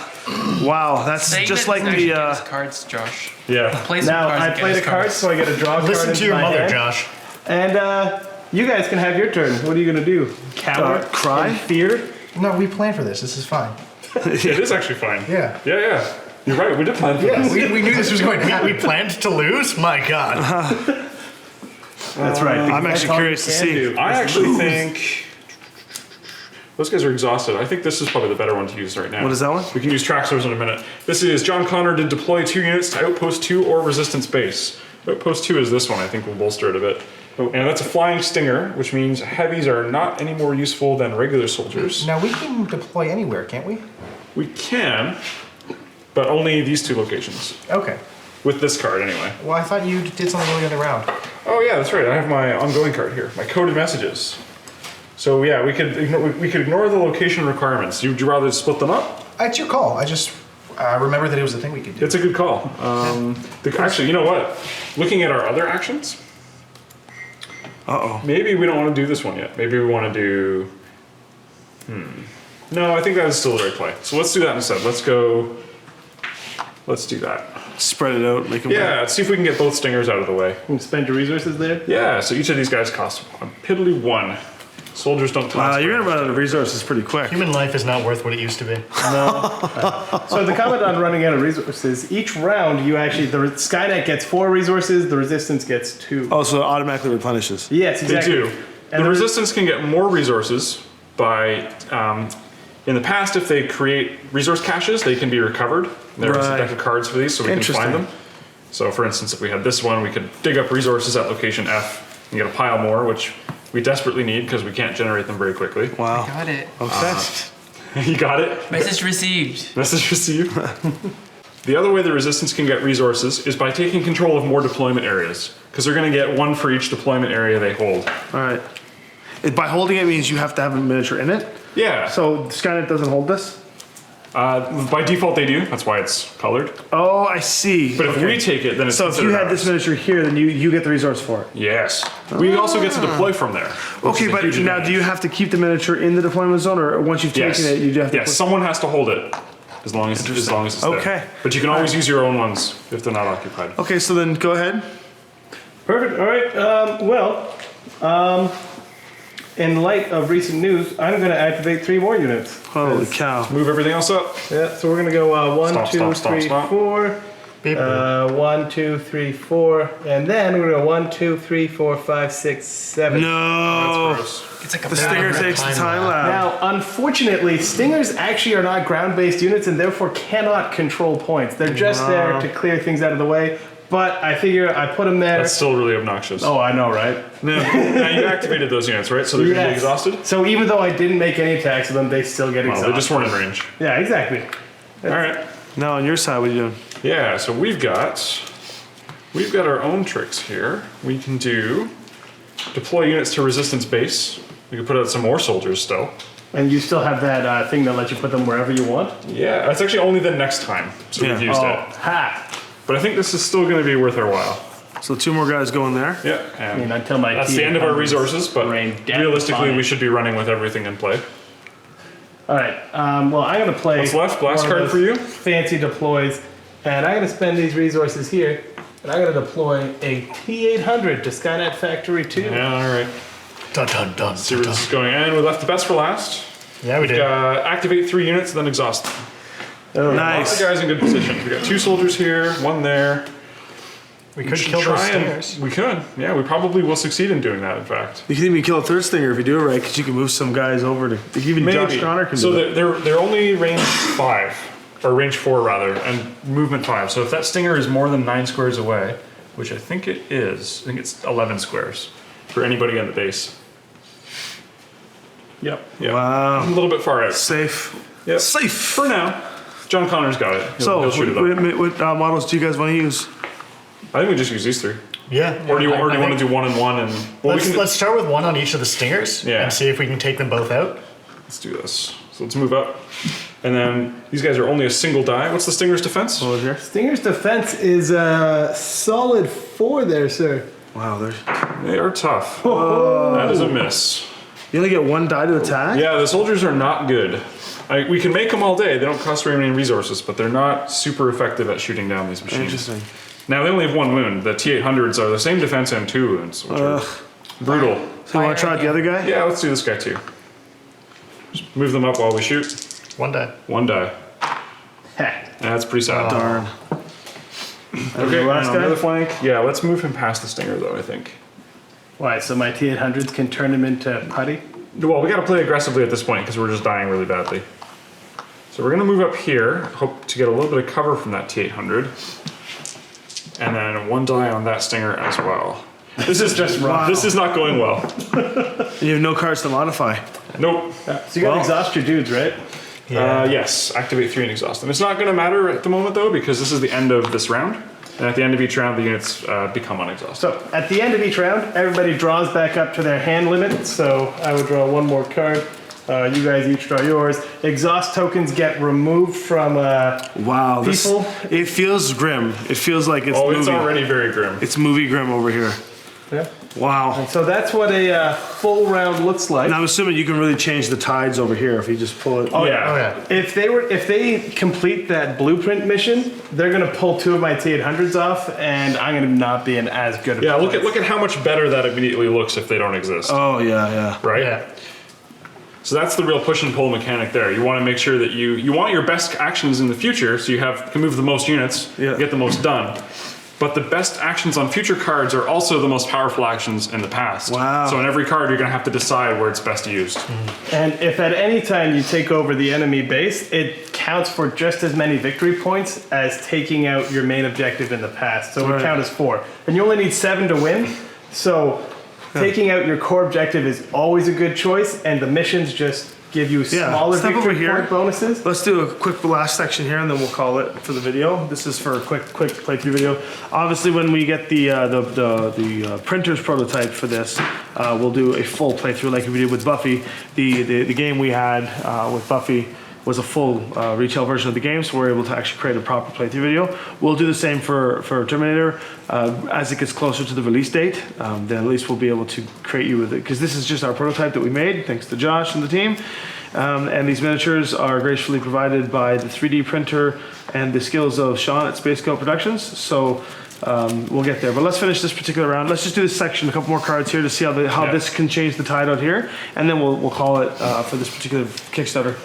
Wow, that's Saying just that like doesn't actually the. get us cards, Josh. Yeah. Play some Now cards I that get played us a card, cards. so I get a draw card Listen into to your my mother, hand. Josh. And you guys can have your turn. What are you gonna do? Cower? Cry? In fear? No, we planned for this. This is fine. It is actually fine. Yeah. Yeah, yeah. You're right. We did plan for this. We knew this was going to happen. We planned to lose? My God. That's right. I'm because actually that's all curious you to can see. do. I actually think those guys are exhausted. I think this is probably the better one to use right now. What is that one? We can use Traxors in a minute. This is John Connor did deploy 2 units to Outpost 2 or Resistance Base. Outpost 2 is this one. I think will bolster it a bit. And that's a flying stinger, which means heavies are not any more useful than regular soldiers. Now we can deploy anywhere, can't we? We can, but only these 2 locations. Okay. With this card, anyway. Well, I thought you did something really other round. Oh yeah, that's right. I have my ongoing card here, my coded messages. So yeah, we could ignore the location requirements. Would you rather split them up? It's your call. I just remember that it was a thing we could do. It's a good call. Actually, you know what? Looking at our other actions, maybe we don't want to do this one yet. Maybe we want to do. No, I think that is still the right play. So let's do that instead. Let's go. Let's do that. Spread it out, make them. Yeah, let's see if we can get both stingers out of the way. You can spend your resources there. Yeah, so each of these guys cost a piddly 1. Soldiers don't cost. You're gonna run out of resources pretty quick. Human life is not worth what it used to be. So the comment on running out of resources, each round you actually, the Skynet gets 4 resources, the Resistance gets 2. Oh, so it automatically replenishes. Yes, They exactly. do. And The Resistance can get more resources by. In the past, if they create resource caches, they can be recovered. There's a Right. deck of cards for these, so we can find Interesting. them. So, for instance, if we had this one, we could dig up resources at location F and get a pile more, which we desperately need because we can't generate them very quickly. Wow. Got it. Okay. You got it? Message received. Message received. The other way the Resistance can get resources is by taking control of more deployment areas, because they're going to get one for each deployment area they hold. All right. By holding it means you have to have a miniature in it. Yeah. So Skynet doesn't hold this? By default they do. That's why it's colored. Oh, I see. But if we take it, then it's so if you considered had this ours. miniature here, then you get the resource for it. Yes. We also get to deploy from there. which Okay, is a but huge now advantage. do you have to keep the miniature in the deployment zone, or once you've taken it, you do have to? Yes, someone has to hold it. As long as it's there. Okay. But you can always use your own ones if they're not occupied. Okay, so then go ahead. Perfect. All right. In light of recent news, I'm going to activate 3 more units. Holy cow. Move everything else up. Yeah, so we're going to go 1, Stop, 2, stop, stop, 3, stop. 4. Beep. 1, 2, 3, 4. And then we're going to go 1, 2, 3, 4, 5, 6, 7. No. Gross. It's like a The Stinger Time takes the lab. time lab. Now, unfortunately, Stingers actually are not ground-based units and therefore cannot control points. They're just there to clear things out of the way. But I figure I put them there. That's still really obnoxious. Oh, I know, right? Now you activated those units, right? So they're going to be exhausted? So even though I didn't make any attacks with them, they still get Well, exhausted. they just weren't in range. Yeah, exactly. All right. Now on your side, what are you doing? Yeah, so we've got our own tricks here. We can deploy units to resistance base. We can put out some more soldiers still. And you still have that thing that lets you put them wherever you want? Yeah, that's actually only the next time. So we've used Oh, it. ha! But I think this is still going to be worth our while. So 2 more guys going there. Yeah. I mean, until my That's the end of our T800s resources, but rain down realistically, upon we it. should be running with everything in play. All right. Well, I'm going to play. What's left? Blast one of card those for you? Fancy deploys, and I'm going to spend these resources here, and I'm going to deploy a T800 to Skynet Factory 2. Yeah, all right. Dun dun dun. See where dun, this is dun. going. And we left the best for last. Yeah, we did. Activate 3 units, then exhaust them. Oh, Lots Nice. of guys in good positions. We got 2 soldiers here, 1 there. We could should kill those try and- stingers. We could. Yeah, we probably will succeed in doing that, in fact. You can even kill a 3rd Stinger if you do it right, because you can move some guys over to. Even Josh Maybe. Connor can So do that. they're only range 5, or range 4 rather, and movement 5. So if that stinger is more than 9 squares away, which I think it is, I think it's 11 squares for anybody on the base. Yep. Yeah. Wow. A little bit far out. Safe. Yep. Safe. For now. John Connor's got it. He'll, So he'll shoot it up. what models do you guys want to use? I think we just use these 3. Yeah. Or do you I want think- to do 1 and 1 and well, we can Let's start with 1 on each of the stingers Yeah. and see if we can take them both out. let's do this. So let's move up. And then these guys are only a single die. What's the Stinger's defense? Over here. Stinger's defense is a solid 4 there, sir. Wow, there's. They are tough. That is a miss. You only get 1 die to attack. Yeah, the soldiers are not good. We can make them all day. They don't cost very many resources, but they're not super effective at shooting down these machines. Interesting. Now they only have 1 wound. The T800s are the same defense and 2 wounds, which are brutal. So you want to try out the other guy? Yeah, let's do this guy too. Just move them up while we shoot. 1 die. 1 die. Heck. That's pretty sad. Darn. Okay, last and on the guy? other flank. Yeah, let's move him past the Stinger though, I think. Why, so my T800s can turn him into putty? Well, we gotta play aggressively at this point because we're just dying really badly. So we're gonna move up here, hope to get a little bit of cover from that T800. And then 1 die on that Stinger as well. This is just Wow. This is not going well. You have no cards to modify. Nope. So you gotta Well- exhaust your dudes, right? Yes, activate 3 and exhaust them. It's not gonna matter at the moment though because this is the end of this round. And at the end of each round, the units become unexhausted. So at the end of each round, everybody draws back up to their hand limit. So I would draw 1 more card. You guys each draw yours. Exhaust tokens get removed from Wow. This, People- it feels grim. It feels like it's Oh, movie. it's already very grim. It's movie grim over here. yeah. Wow. So that's what a full round looks like. And I'm assuming you can really change the tides over here if you just pull it. Oh yeah. Oh yeah. If they complete that blueprint mission, they're gonna pull 2 of my T800s off, and I'm gonna not be in as good of Yeah, a look place. at how much better that immediately looks if they don't exist. Oh yeah, yeah. Right? Yeah. So that's the real push and pull mechanic there. You want to make sure that you want your best actions in the future, so you can move the most units, Yeah. get the most done. But the best actions on future cards are also the most powerful actions in the past. Wow. So in every card, you're going to have to decide where it's best used. And if at any time you take over the enemy base, it counts for just as many victory points as taking out your main objective in the past. So it Right. would count as 4. And you only need 7 to win. So taking out your core objective is always a good choice, and the missions just give you smaller step over victory here. point bonuses. Let's do a quick last section here, and then we'll call it for the video. This is for a quick playthrough video. Obviously, when we get the printer's prototype for this, we'll do a full playthrough like we did with Buffy. The game we had with Buffy was a full retail version of the game, so we're able to actually create a proper playthrough video. We'll do the same for Terminator. As it gets closer to the release date, then at least we'll be able to create you with it, because this is just our prototype that we made, thanks to Josh and the team. And these miniatures are gracefully provided by the 3D printer and the skills of Sean at Space Coat Productions. So we'll get there, but let's finish this particular round. Let's just do this section, a couple more cards here to see how this can change the tide out here, and then we'll call it for this particular Kickstarter.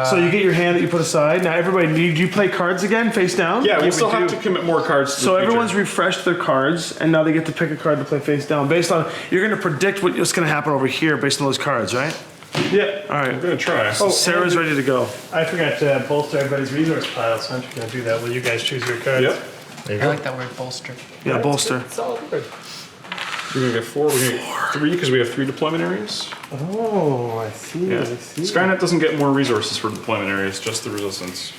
So you get your hand that you put aside. Now everybody, do you play cards again, face down? Yeah, we still have to commit more cards to So the future. everyone's refreshed their cards, and now they get to pick a card to play face down. Based on, you're going to predict what's going to happen over here based on those cards, right? Yeah. All right. I'm gonna try. Oh, Sarah's ready to go. I forgot to bolster everybody's resource pile, so I'm just going to do that while you guys choose your cards. Yep. There you I go. like that word bolster. Yeah, bolster. Solid word. We're gonna get 4. We're gonna get 3 because we have 3 deployment areas. Oh, I see. Yeah. I see. Skynet doesn't get more resources for deployment areas, just the resistance.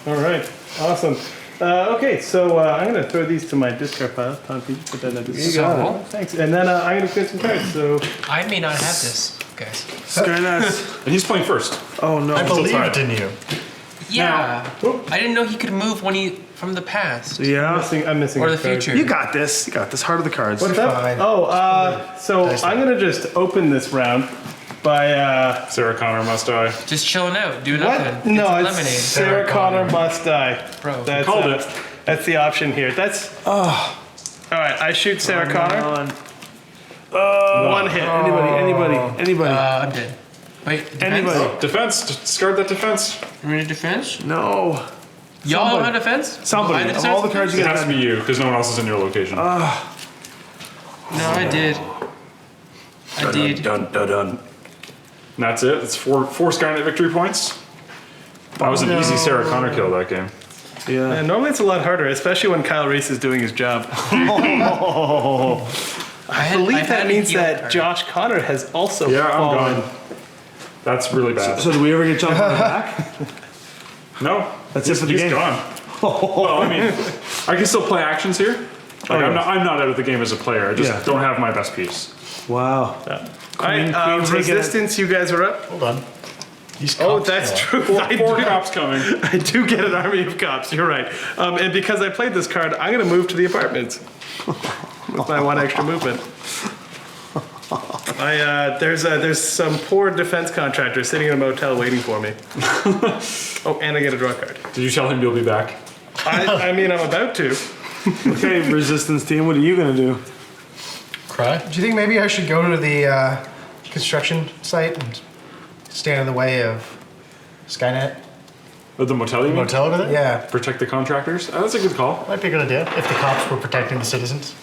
All right. Awesome. Okay, so I'm going to throw these to my discard pile. Tonky, put that in the So- Thanks. And then I'm going to create some cards. So I may not have this, guys. Skynet. And he's playing first. Oh no. I still tied. believed in you. Yeah. I didn't know he could move from the past Yeah. I'm missing or a the card. future. You got this. You got this. Heart of the cards. What's up? Fine. Oh, so I'm going to just open this round by Sarah Connor must die. Just chilling out, do what? nothing. No, Get it's some lemonade. Sarah Connor must die. Bro. That's, Called it. That's the option here. That's all right. I shoot Sarah Connor. One hit. Anybody. I'm dead. Wait, defense? Anybody. Defense. Discard that defense. Ready defense? No. Y'all Somebody. have defense? Somebody. I Of all the cards you It get, has to be you because no one else is in your location. No, I did. I did. dun. And that's it. It's 4 Skynet victory points. That was an easy Sarah Connor kill that game. Yeah. And normally it's a lot harder, especially when Kyle Reese is doing his job. I believe that means that Josh Connor has also Yeah, I'm fallen. gone. That's really bad. So do we ever get jumped on the back? No, That's it for the he's game. gone. Well, I mean, I can still play actions here. Like, yeah. I'm not out of the game as a player. I just Yeah. don't have my best piece. Wow. All right, Queen taking it. Resistance, you guys are up. Hold on. These Oh, cops that's kill. true. I 4 do, cops coming. I do get an army of cops. You're right. And because I played this card, I'm going to move to the apartments with my 1 extra movement. There's some poor defense contractor sitting in a motel waiting for me. Oh, and I get a draw card. Did you tell him you'll be back? I mean, I'm about to. Okay, resistance team, what are you gonna do? Cry. Do you think maybe I should go to the construction site and stand in the way of Skynet? At the motel, you mean? Motel over there? Yeah. Protect the contractors? Oh, that's a good call. Might be a good idea if the cops were protecting the citizens.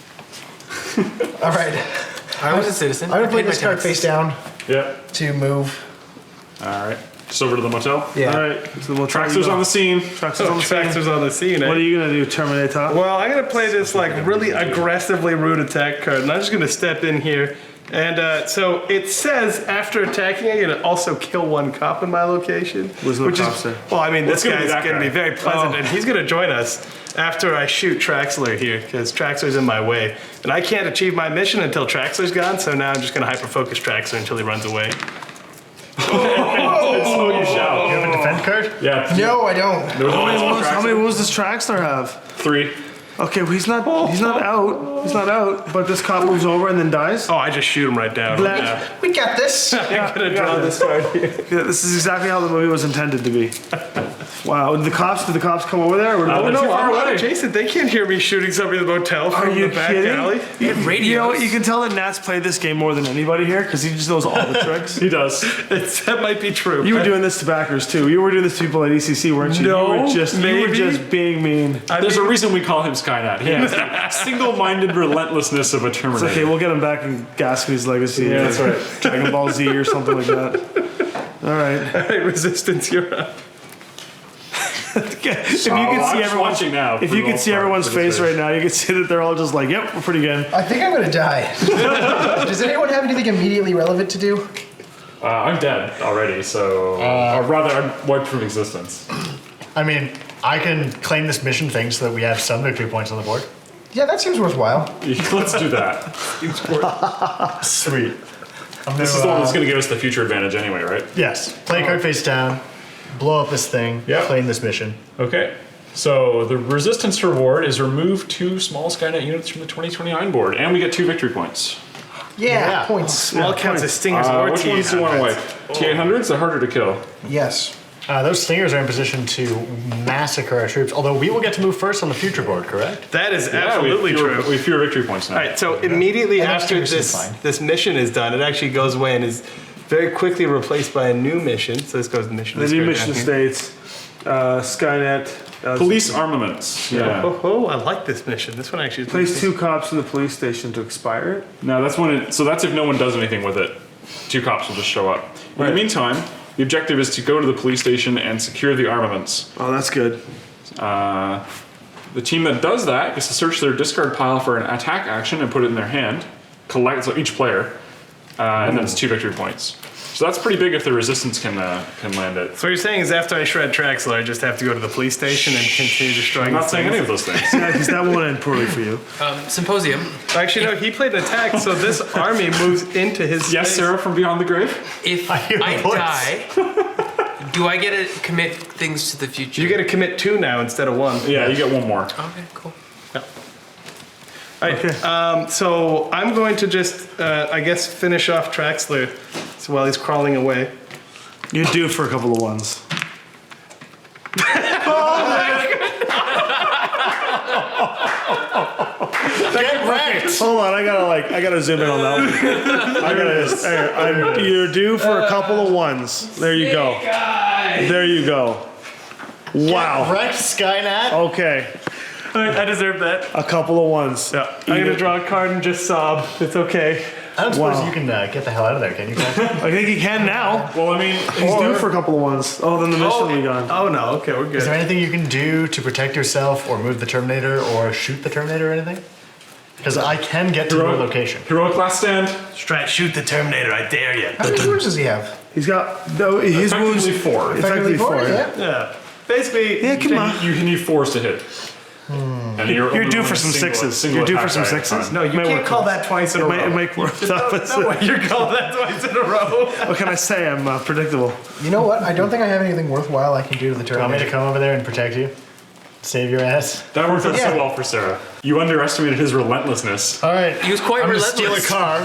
All right. I was a citizen. I'm gonna play paid my this card taxes. face down Yeah. to move. All right. Just over to the motel. Yeah. All right, so we'll try Traxxer's on the scene. Traxxer's Oh, on the scene. Traxxer's on the scene, eh? What are you gonna do, Terminator? Well, I'm gonna play this like really aggressively rude attack card, and I'm just gonna step in here. And so it says after attacking, I'm gonna also kill 1 cop in my location. There's no which cops is there. well, I mean, Well, it's this gonna be guy's that gonna guy. be very pleasant, Oh. and he's gonna join us after I shoot Traxler here, because Traxler's in my way, and I can't achieve my mission until Traxler's gone. So now I'm just gonna hyper focus Traxler until he runs away. Oh, you shall. You have a defend card? Yeah. No, I don't. There was only one How Traxxer. many wounds does Traxler have? 3. Okay, well, he's not out. He's not out. But this cop moves over and then dies. Oh, I just shoot him right down. Black. Yeah. We got this. I'm gonna draw this card here. Yeah, this is exactly how the movie was intended to be. Wow. Did the cops come over there? Or Oh, Oh They're too no, far I'm away. not Jason. They can't hear me shooting somebody in the motel Are from you the back kidding? alley. You have radios. You know what? You can tell that Nat's played this game more than anybody here because he just knows all the tricks. He does. That might be true. You were doing this to backers too. You were doing this to people at ECC, weren't you? No, you were just maybe. being mean. There's a reason we call him Skynet. He has the single-minded relentlessness of a It's Terminator. okay. We'll get him back in Gasky's legacy. Yeah, that's right. Dragon Ball Z or something like that. All right. All right, Resistance, you're up. If you Oh, could see I'm just everyone's, watching now. if for you the could most see part, everyone's for this face right now, you could see that they're all just like, "Yep, we're pretty good." I think I'm gonna die. Does anyone have anything immediately relevant to do? I'm dead already, so or rather, I'm wiped from existence. I mean, I can claim this mission thing so that we have some victory points on the board. Yeah, that seems worthwhile. Let's do that. Sweet. This is the one that's going to give us the future advantage anyway, right? Yes. Play a card face down, blow up this thing, Yep. claim this mission. Okay. So the resistance reward is remove 2 small Skynet units from the 2029 board, and we get 2 victory points. Yeah, points. Small counts as stingers or Which ones do you want to wipe? T800s? They're harder to kill. Yes. Those slingers are in position to massacre our troops, although we will get to move first on the future board, correct? That is Yeah, absolutely we have true. we have fewer victory points now. All right, so immediately And after Stinger's this fine. this mission is done, it actually goes away and is very quickly replaced by a new mission. So this goes to mission. The new mission states Skynet. Police armaments. Yeah. Oh, I like this mission. This one actually is Place 2 cops in the police station to expire it. No, that's when it. So that's if no one does anything with it. 2 cops will just show up. In the meantime, the objective is to go to the police station and secure the armaments. Oh, that's good. The team that does that gets to search their discard pile for an attack action and put it in their hand. Collect so each player, and then it's 2 victory points. So that's pretty big if the resistance can land it. So what you're saying is after I shred Traxler, I just have to go to the police station and continue destroying I'm not these saying things? any of those things. Yeah, because that won't end poorly for you. Symposium. Actually, no, he played an attack, so this army moves into his Yes, space. Sarah from Beyond the Grave. If I hear a I voice. die, do I get to commit things to the future? You get to commit 2 now instead of 1. Yeah, you get 1 more. Okay, cool. All right, so I'm going to just, I guess, finish off Traxler while he's crawling away. You're due for a couple of ones. Get wrecked! Hold on, I gotta zoom in on that one. You're due for a couple of ones. There you go. There you go. Wow. Wrecked, Skynet! Okay, I deserve that. a couple of ones. Yeah, I'm gonna draw a card and just sob. It's okay. I don't suppose Wow. you can get the hell out of there, can you, guys? I think he can now. Well, I mean, He's due for a couple of ones. Oh, then the mission will be gone. Oh no, okay, we're Is there good. anything you can do to protect yourself or move the Terminator or shoot the Terminator or anything? Because I can get to your location. heroic last stand. Strat, shoot the Terminator, I dare you. How many wounds does he have? He's got his wounds. Effectively 4. Effectively 4. Yeah. Yeah. Basically, Yeah, come on. You need 4s to hit. And You're only due rolling for a some single- 6s. single You're due for attack some die at a 6s. time. no, you May can't work call well. that twice in a row. It might work No, no way you're calling that twice in a row. What can I say? I'm predictable. You know what? I don't think I have anything worthwhile I can do to the Do you want me to Terminator. come over there and protect you? Save your ass? That worked out Yeah. so well for Sarah. You underestimated his relentlessness. Alright. He was quite I'm gonna relentless. steal a car.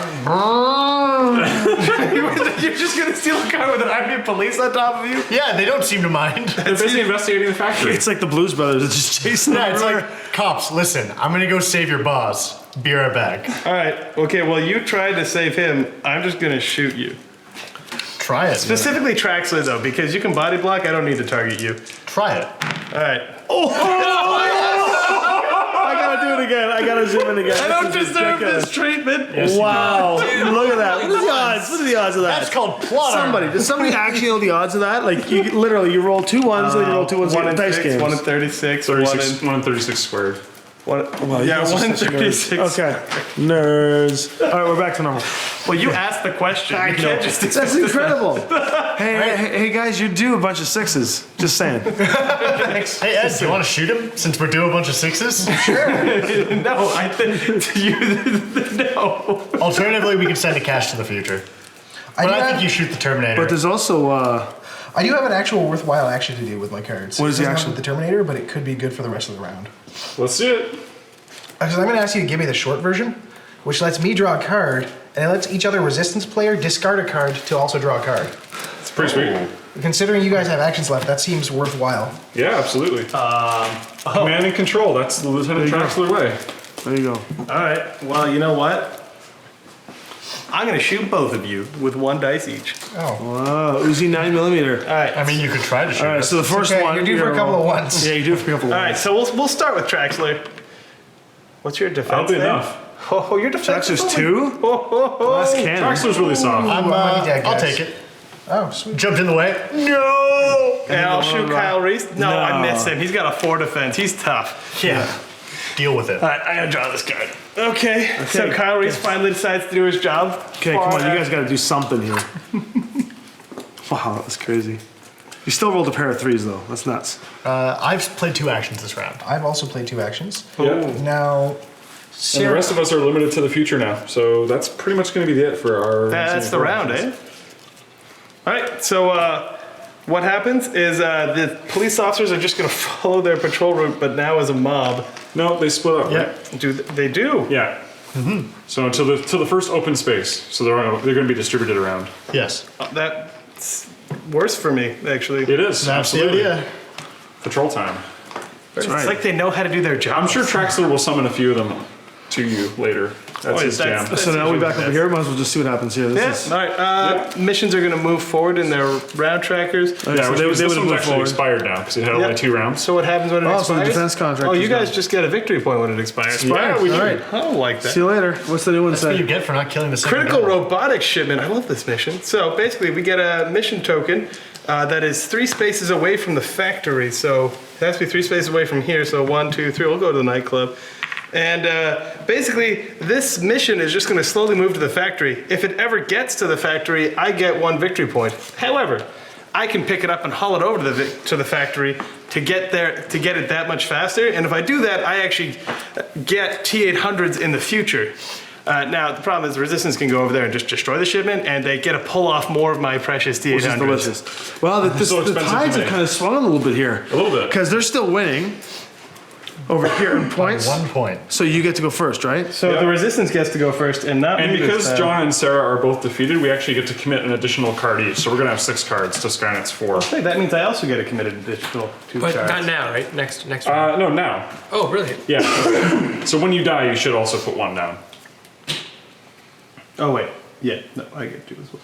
You're just gonna steal a car with an army of police on top of you? Yeah, they don't seem to mind. They're busy investigating the factory. It's like the Blues Brothers. It's just chasing Yeah, them it's everywhere. like, cops, listen, I'm gonna go save your boss. Be right back. All right. Okay. Well, you tried to save him. I'm just gonna shoot you. Try it. Specifically Traxler though, because you can body block. I don't need to target you. Try it. All right. I gotta do it again. I gotta zoom in again. I don't This is deserve ridiculous. this treatment. Wow. Look at that. What are the odds? What are the odds of that? That's called plot Somebody. Does somebody actually know the odds of that? Like, you literally, you roll 2 ones, then you roll 2 ones One in in dice 6, games. 1 in 36, 36, 1 in 36 squared. one. Well, you Yeah, guys are 1 in such nerds. 36. Okay. Nerds. All right, we're back to normal. Well, you asked the question. You can't just. That's incredible. Hey, guys, you're due a bunch of 6s. Just saying. Hey, Ed, do you want to shoot him since we're due a bunch of 6s? No, I think you. No. Alternatively, we can send a cash to the future. But I think you shoot the Terminator. But there's also, I do have an actual worthwhile action to do with my cards. What is the It doesn't have action? with the Terminator, but it could be good for the rest of the round. Let's see it. Because I'm going to ask you to give me the short version, which lets me draw a card, and it lets each other resistance player discard a card to also draw a card. It's pretty sweet. Considering you guys have actions left, that seems worthwhile. Yeah, absolutely. Command and control. That's the Lieutenant Traxler way. there you go. All right. Well, you know what? I'm gonna shoot both of you with 1 dice each. Oh. Uzi 9mm. All right. I mean, you could try to shoot All right, us. so the first Okay, one. you're due for a couple of ones. Yeah, you're due for a couple of All ones. right. So we'll start with Traxler. What's your defense? That'll be name? enough. Oh, your defense. That's just is only- 2? Oh. That's canon. Traxler's really soft. I'm, Well, I'm dead, I'll guys. take it. Oh, sweet. Jumped in the way. No. And I'll shoot Kyle Reese. No, I No. miss him. He's got a 4 defense. He's tough. Yeah. Deal with it. All right, I gotta draw this card. Okay. So Kyle Reese finally decides to do his job. Okay, come on, you guys got to do something here. Wow, that's crazy. You still rolled a pair of threes though. That's nuts. I've played 2 actions this round. I've also played 2 actions. Yep. Now, And the Sarah, rest of us are limited to the future now, so that's pretty much going to be it for our. That's the round, eh? All right. So what happens is the police officers are just gonna follow their patrol route, but now as a mob. No, they split up. Yeah. Right? They do? Yeah. So to the first open space, so they're going to be distributed around. Yes. That's worse for me, actually. It is That's the absolutely idea. patrol time. It's right. like they know how to do their job. I'm sure Traxler will summon a few of them to you later. That's his jam. So now we're back over here. Might as well just see what happens here. This is, All right. Missions are going to move forward in their round trackers. okay, so Which means they this would have one's moved actually forward. expired now because it had only 2 rounds. So what happens when it Oh, so the expires? defense contract Oh, you is guys gone. just get a victory point when it expires. Yeah, we do. All right. I don't like that. See you later. What's the new one That's what you say? get for not killing the second Critical demo. robotics shipment. I love this mission. So basically, we get a mission token that is 3 spaces away from the factory. So it has to be 3 spaces away from here. So 1, 2, 3. We'll go to the nightclub. And basically, this mission is just going to slowly move to the factory. If it ever gets to the factory, I get 1 victory point. However, I can pick it up and haul it over to the factory to get it that much faster. And if I do that, I actually get T800s in the future. Now, the problem is the Resistance can go over there and just destroy the shipment, and they get to pull off more of my precious T800s. Which is delicious. Well, the So expensive tides to have make. kind of swung a little bit here. A little bit. Because they're still winning over here in points. 1 point. So you get to go first, right? So Yeah. the Resistance gets to go first, and not And me this because time. John and Sarah are both defeated, we actually get to commit an additional card each. So we're going to have 6 cards to Skynet's 4. Hey, that means I also get a committed additional 2 But cards. not now, right? Next round. No, now. Oh, really? Yeah. So when you die, you should also put 1 down. Oh wait, yeah, no, I get 2 as well.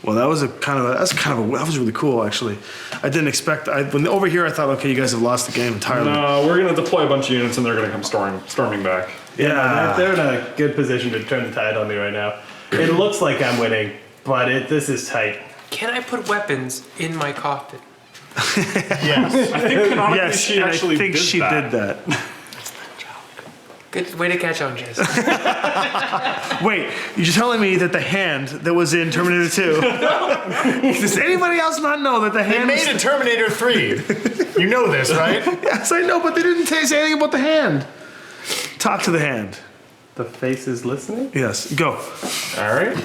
Well, that was that was really cool actually. I didn't expect. When over here, I thought, okay, you guys have lost the game entirely. No, we're going to deploy a bunch of units and they're going to come storming back. Yeah. They're in a good position to turn the tide on me right now. It looks like I'm winning, but this is tight. Can I put weapons in my coffin? Yes. I think canonically Yes, she and actually I think did she that. did that. Good way to catch on, Jess. Wait, you're telling me that the hand that was in Terminator 2? Does anybody else not know that the They hand? made a Terminator 3. You know this, right? Yes, I know, but they didn't say anything about the hand. Talk to the hand. The face is listening. Yes, go. All right.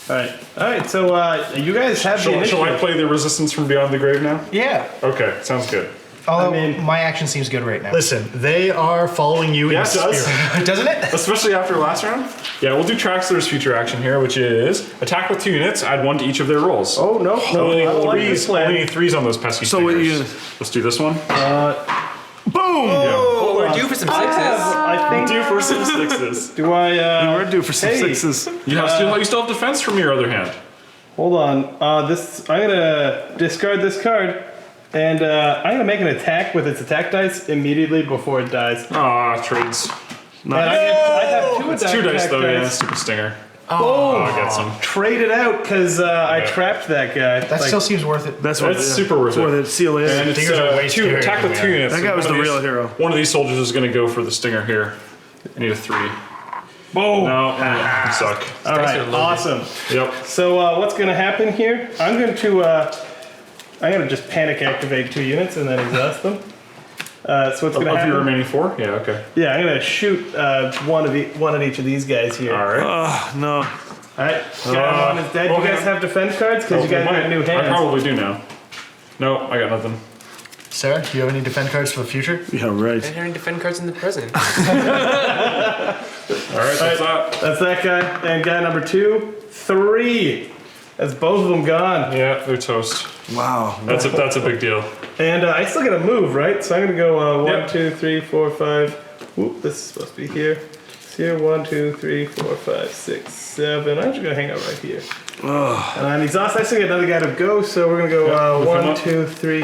All right. So you guys have the Shall initiative. I play the Resistance from Beyond the Grave now? yeah. Okay, sounds good. Although I mean- my action seems good right now. Listen, they are following you Yeah, in it does. spirit. Doesn't it? Especially after last round. Yeah, we'll do Traxler's future action here, which is attack with 2 units, add 1 to each of their rolls. Oh no, Only I don't like threes, this plan. only 3s on those pesky So what figures. you- Let's do this one. Boom! Oh, we're due for some 6s. I think. Do for some 6s. Do I? We're due for some Hey. 6s. You still have defense from your other hand. Hold on. I'm gonna discard this card, and I'm gonna make an attack with its attack dice immediately before it dies. Ah, trades. And I have 2 It's attack 2 dice though, yeah. dice. Stupid stinger. Oh, I got some. trade it out because I trapped that guy. That still seems worth it. That's worth That's it. super worth It's worth it. it. See you later. And it's Stingers are way 2 scarier attack than with we 2 are. units. That guy was One the of real these- hero. One of these soldiers is going to go for the stinger here. I need a 3. Boom! No, you suck. All Dice right, are loaded. awesome. Yep. So what's going to happen here? I'm going to just panic activate 2 units and then exhaust them. So what's going to Of happen? your remaining 4? Yeah, okay. Yeah, I'm going to shoot one at each of these guys here. All right. Oh, no. All right, guy 1 is dead. You guys have defense cards because you guys got new I hands. probably do now. No, I got nothing. Sarah, do you have any defend cards for the future? Yeah, right. And any defend cards in the present. All right, that's that. That's that guy. And guy number 2, 3. That's both of them gone. Yeah, they're toast. Wow. That's a big deal. And I still got to move, right? So I'm going to go 1, Yep. 2, 3, 4, 5. Oop, this is supposed to be here. It's here. 1, 2, 3, 4, 5, 6, 7. I'm just going to hang out right here. And I'm exhausted. I still got another guy to go, so we're going to go Yep, move him 1, up. 2, 3,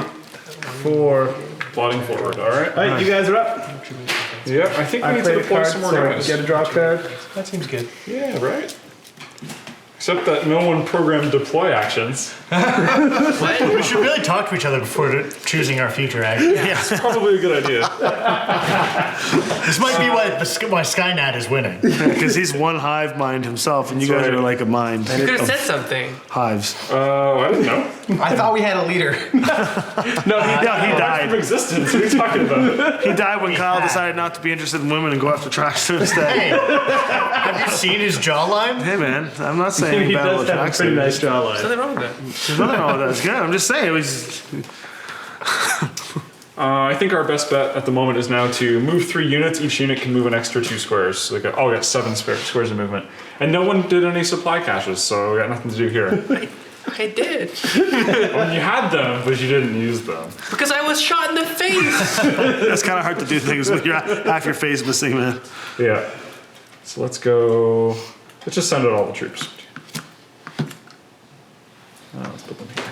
4. Plotting forward. All right. All right, you guys are up. Yeah, I think we I need to played a deploy card, some more so guys. get a draw card. That seems good. Yeah, right. Except that no one programmed deploy actions. What? We should really talk to each other before choosing our future action. It's probably a good idea. This might be why Skynet is winning. Because he's one hive mind himself, and you guys right. are like a mind You could have of said something. hives. Oh, I didn't know. I thought we had a leader. No, he He died. from existence. What are you talking about? He died when Kyle decided not to be interested in women and go after tracksuit instead. Hey, have you seen his jawline? Hey man, I'm not saying He battle does have a tracksuit. pretty nice jawline. Nothing wrong with that. There's nothing wrong with that. It's good. I'm just saying it was. I think our best bet at the moment is now to move 3 units. Each unit can move an extra 2 squares. So we got 7 squares of movement. And no one did any supply caches, so we got nothing to do here. I did. Well, you had them, but you didn't use them. Because I was shot in the face. It's kind of hard to do things with half your face missing, man. Yeah. So let's go. Let's just send out all the troops. Let's put them here.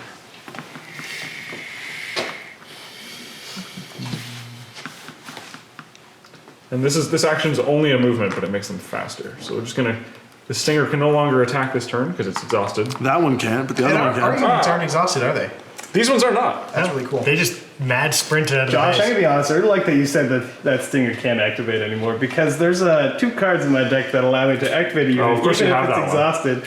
And this action is only a movement, but it makes them faster. So we're just gonna. The stinger can no longer attack this turn because it's exhausted. That one can't, but the other one Our can. units aren't exhausted, are they? These ones are not. That's really cool. They just mad sprinted out of Josh, the I'm base. gonna be honest. I really like that you said that Stinger can't activate anymore because there's 2 cards in my deck that allow me to activate a unit. Oh, of course even you if have it's that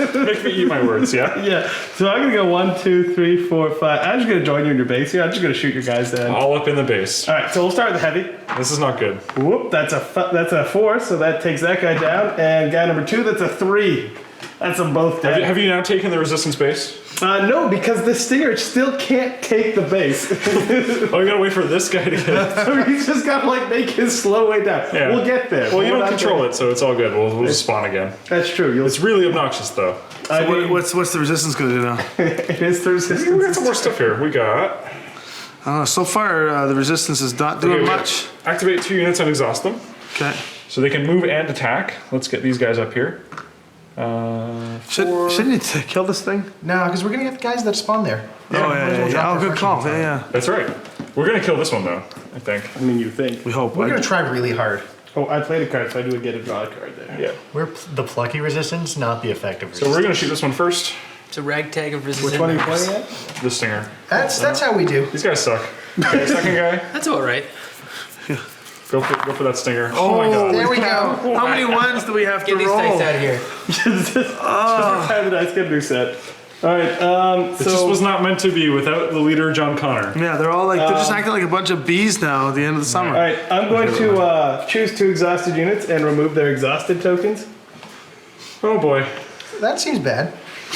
exhausted. Make me eat my words, yeah? Yeah. So I'm gonna go 1, 2, 3, 4, 5. I'm just gonna join you in your base here. I'm just gonna shoot your guys down. All up in the base. All right. So we'll start with the heavy. This is not good. Whoop. That's a 4. So that takes that guy down. And guy number 2. That's a 3. That's them both down. Have you now taken the resistance base? No, because the Stinger still can't take the base. Oh, you gotta wait for this guy to get it. So he's just gotta like make his slow way down. Yeah. We'll get there. Well, you We're don't not control there. it, so it's all good. We'll just spawn again. That's true. You'll It's really obnoxious, though. I mean, What's the resistance going to do now? it is the We got resistance. some more stuff here. We got. I don't know. So far, the resistance is not doing we much. Activate 2 units and exhaust them. Okay. So they can move and attack. Let's get these guys up here. Shouldn't you kill this thing? No, because we're gonna get the guys that spawn there. Oh, yeah. Oh, good call. Yeah. That's right. We're gonna kill this one, though, I think. I mean, you think. We hope. We're gonna try really hard. Oh, I played a card, so I do get a draw card there. Yeah. We're the plucky resistance, not the effective So resistance. we're gonna shoot this one first. It's a ragtag of resistance. Which one are you playing at? The stinger. That's how we do. These guys suck. Okay, second guy. That's all right. Go for that stinger. Oh my god. There we go. How many ones do we have Get to these roll? dice out of here. Just have the dice get reset. All right. It just was not meant to be without the leader, John Connor. Yeah, they're all like they're just acting like a bunch of bees now at the end of the summer. All right. I'm going to choose 2 exhausted units and remove their exhausted tokens. Oh boy. That seems bad.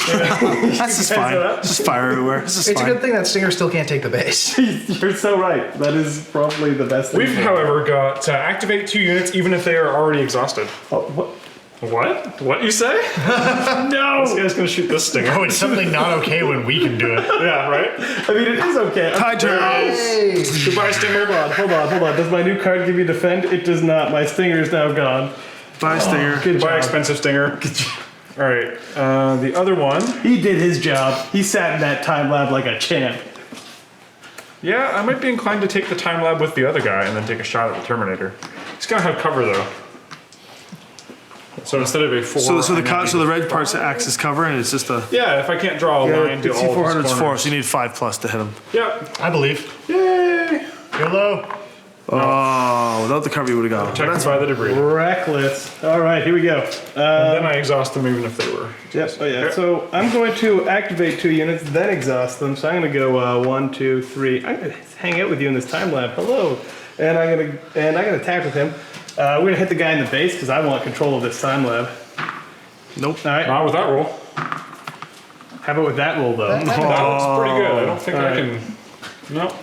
That's just fine. are up? Just fire everywhere. This is It's a fine. good thing that Stinger still can't take the base. You're so right. That is probably the best thing. We've, however, got to activate 2 units even if they are already exhausted. Oh, what? What? What you say? No! This guy's gonna shoot this stinger. Oh, it's something not okay when we can do it. Yeah, right? I mean, it is okay. Tide turtles. Hey. Goodbye, stinger. Hold on. Does my new card give you defend? It does not. My Stinger is now gone. Bye, Stinger. Good Goodbye, job. expensive stinger. Alright, the other one. He did his job. He sat in that time lab like a champ. Yeah, I might be inclined to take the time lab with the other guy and then take a shot at the Terminator. He's gonna have cover though. So instead of a 4. So I'm gonna the need red part acts as cover, and it's just a. Yeah, if I can't draw a line to it's all of 400 his is 4, corners. so you need 5+ to hit him. Yep. I believe. Yay! Hello. Oh, without the cover, you would have got him. Protected by the debris. Reckless. All right, here we go. And then I exhaust them even if they were. Yep. Oh yeah. So I'm going to activate 2 units, then exhaust them. So I'm going to go 1, 2, 3. I'm going to hang out with you in this time lab. Hello. And I'm going to attack with him. We're going to hit the guy in the base because I want control of this time lab. Nope. All right. Not with that roll. How about with that roll though? That was pretty good. I don't think I Alright. can. No.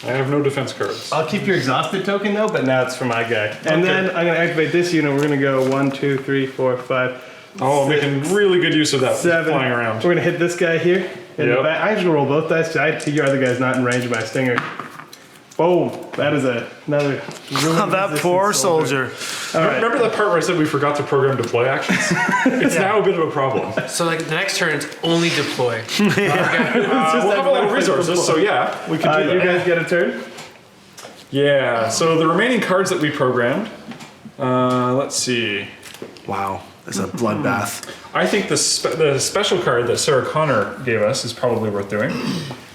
I have no defense cards. I'll keep your exhausted token though, but now it's for my guy. And then I'm going to activate this unit. We're going to go 1, 2, 3, 4, 5. Oh, making really good use of that 7. flying around. We're going to hit this guy here. In the Yep. back. I'm just going to roll both dice because your other guy's not in range of my stinger. Oh, that is another. That poor soldier. All right. Remember that part where I said we forgot to program deploy actions? It's now a bit of a problem. So like the next turn, it's only deploy. We'll have a lot of resources, so yeah, we can do You that. guys get a turn? Yeah, so the remaining cards that we programmed, let's see. Wow. It's a bloodbath. I think the special card that Sarah Connor gave us is probably worth doing.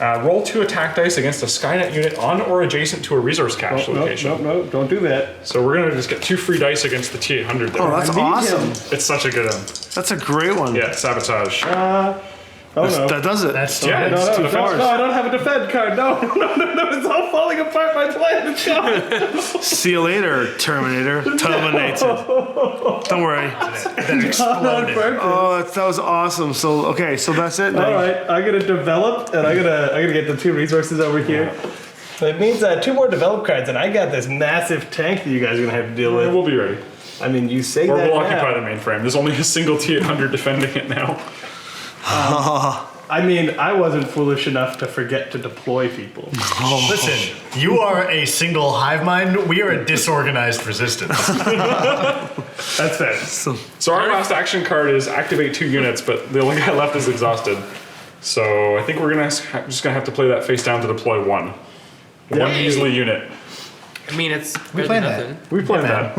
Roll 2 attack dice against a Skynet unit on or adjacent to a resource cache location. No, don't do that. So we're gonna just get 2 free dice against the T800 there. Oh, that's awesome. It's such a good one. That's a great one. Yeah, sabotage. That does it. That's Yeah, yeah. it's No, 2 defense. I don't have a defend card. No, it's all falling apart. My plan is gone. See you later, Terminator. Terminated. Don't worry. That exploded. Oh, that was awesome. So okay, so that's it. All right, I'm gonna develop, and I'm gonna get the 2 resources over here. That means 2 more develop cards, and I got this massive tank that you guys are gonna have to deal with. We'll be ready. I mean, you say Or that we'll now. occupy the mainframe. There's only a single T800 defending it now. I mean, I wasn't foolish enough to forget to deploy people. Listen, you are a single hive mind. We are a disorganized resistance. That's fair. So our last action card is activate 2 units, but the only guy left is exhausted. So I think we're just gonna have to play that face down to deploy 1. One measly unit. I mean, it's We better planned than that. nothing. We planned that.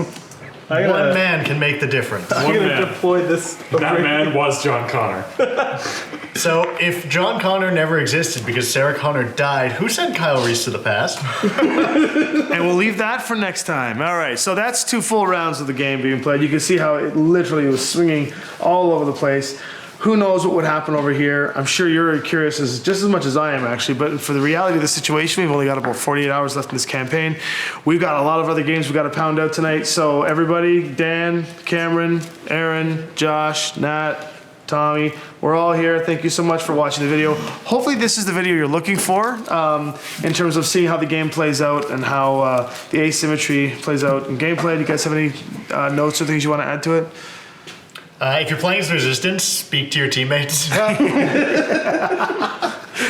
I'm One gonna, man can make the difference. I'm One gonna man. deploy this. That man was John Connor. So if John Connor never existed because Sarah Connor died, who sent Kyle Reese to the past? And we'll leave that for next time. All right, so that's 2 full rounds of the game being played. You can see how it literally was swinging all over the place. Who knows what would happen over here? I'm sure you're curious just as much as I am, actually. But for the reality of the situation, we've only got about 48 hours left in this campaign. We've got a lot of other games we've got to pound out tonight. So everybody, Dan, Cameron, Aaron, Josh, Nat, Tommy, we're all here. Thank you so much for watching the video. Hopefully this is the video you're looking for in terms of seeing how the game plays out and how the asymmetry plays out in gameplay. Do you guys have any notes or things you want to add to it? If you're playing as Resistance, speak to your teammates.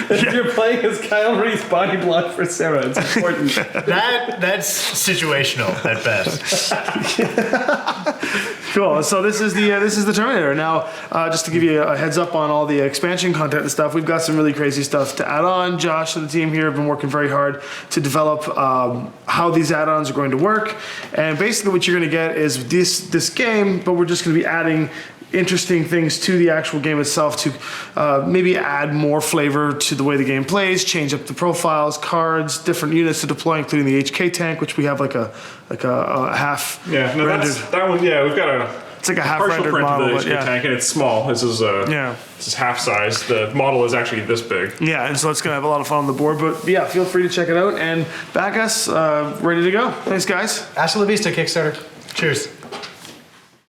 If you're playing as Kyle Reese body block for Sarah, it's important. That's situational at best. Cool. So this is the Terminator. Now, just to give you a heads up on all the expansion content and stuff, we've got some really crazy stuff to add on. Josh and the team here have been working very hard to develop how these add-ons are going to work. And basically, what you're going to get is this game, but we're just going to be adding interesting things to the actual game itself to maybe add more flavor to the way the game plays, change up the profiles, cards, different units to deploy, including the HK tank, which we have like a half rendered. That one. Yeah, we've got It's like a half partial rendered print model, of but the HK yeah. tank, and it's small. This is half size. The model is actually this big. Yeah, and so it's gonna have a lot of fun on the board. But yeah, feel free to check it out and back us ready to go. Thanks, guys. Hasta la vista, Kickstarter. Cheers.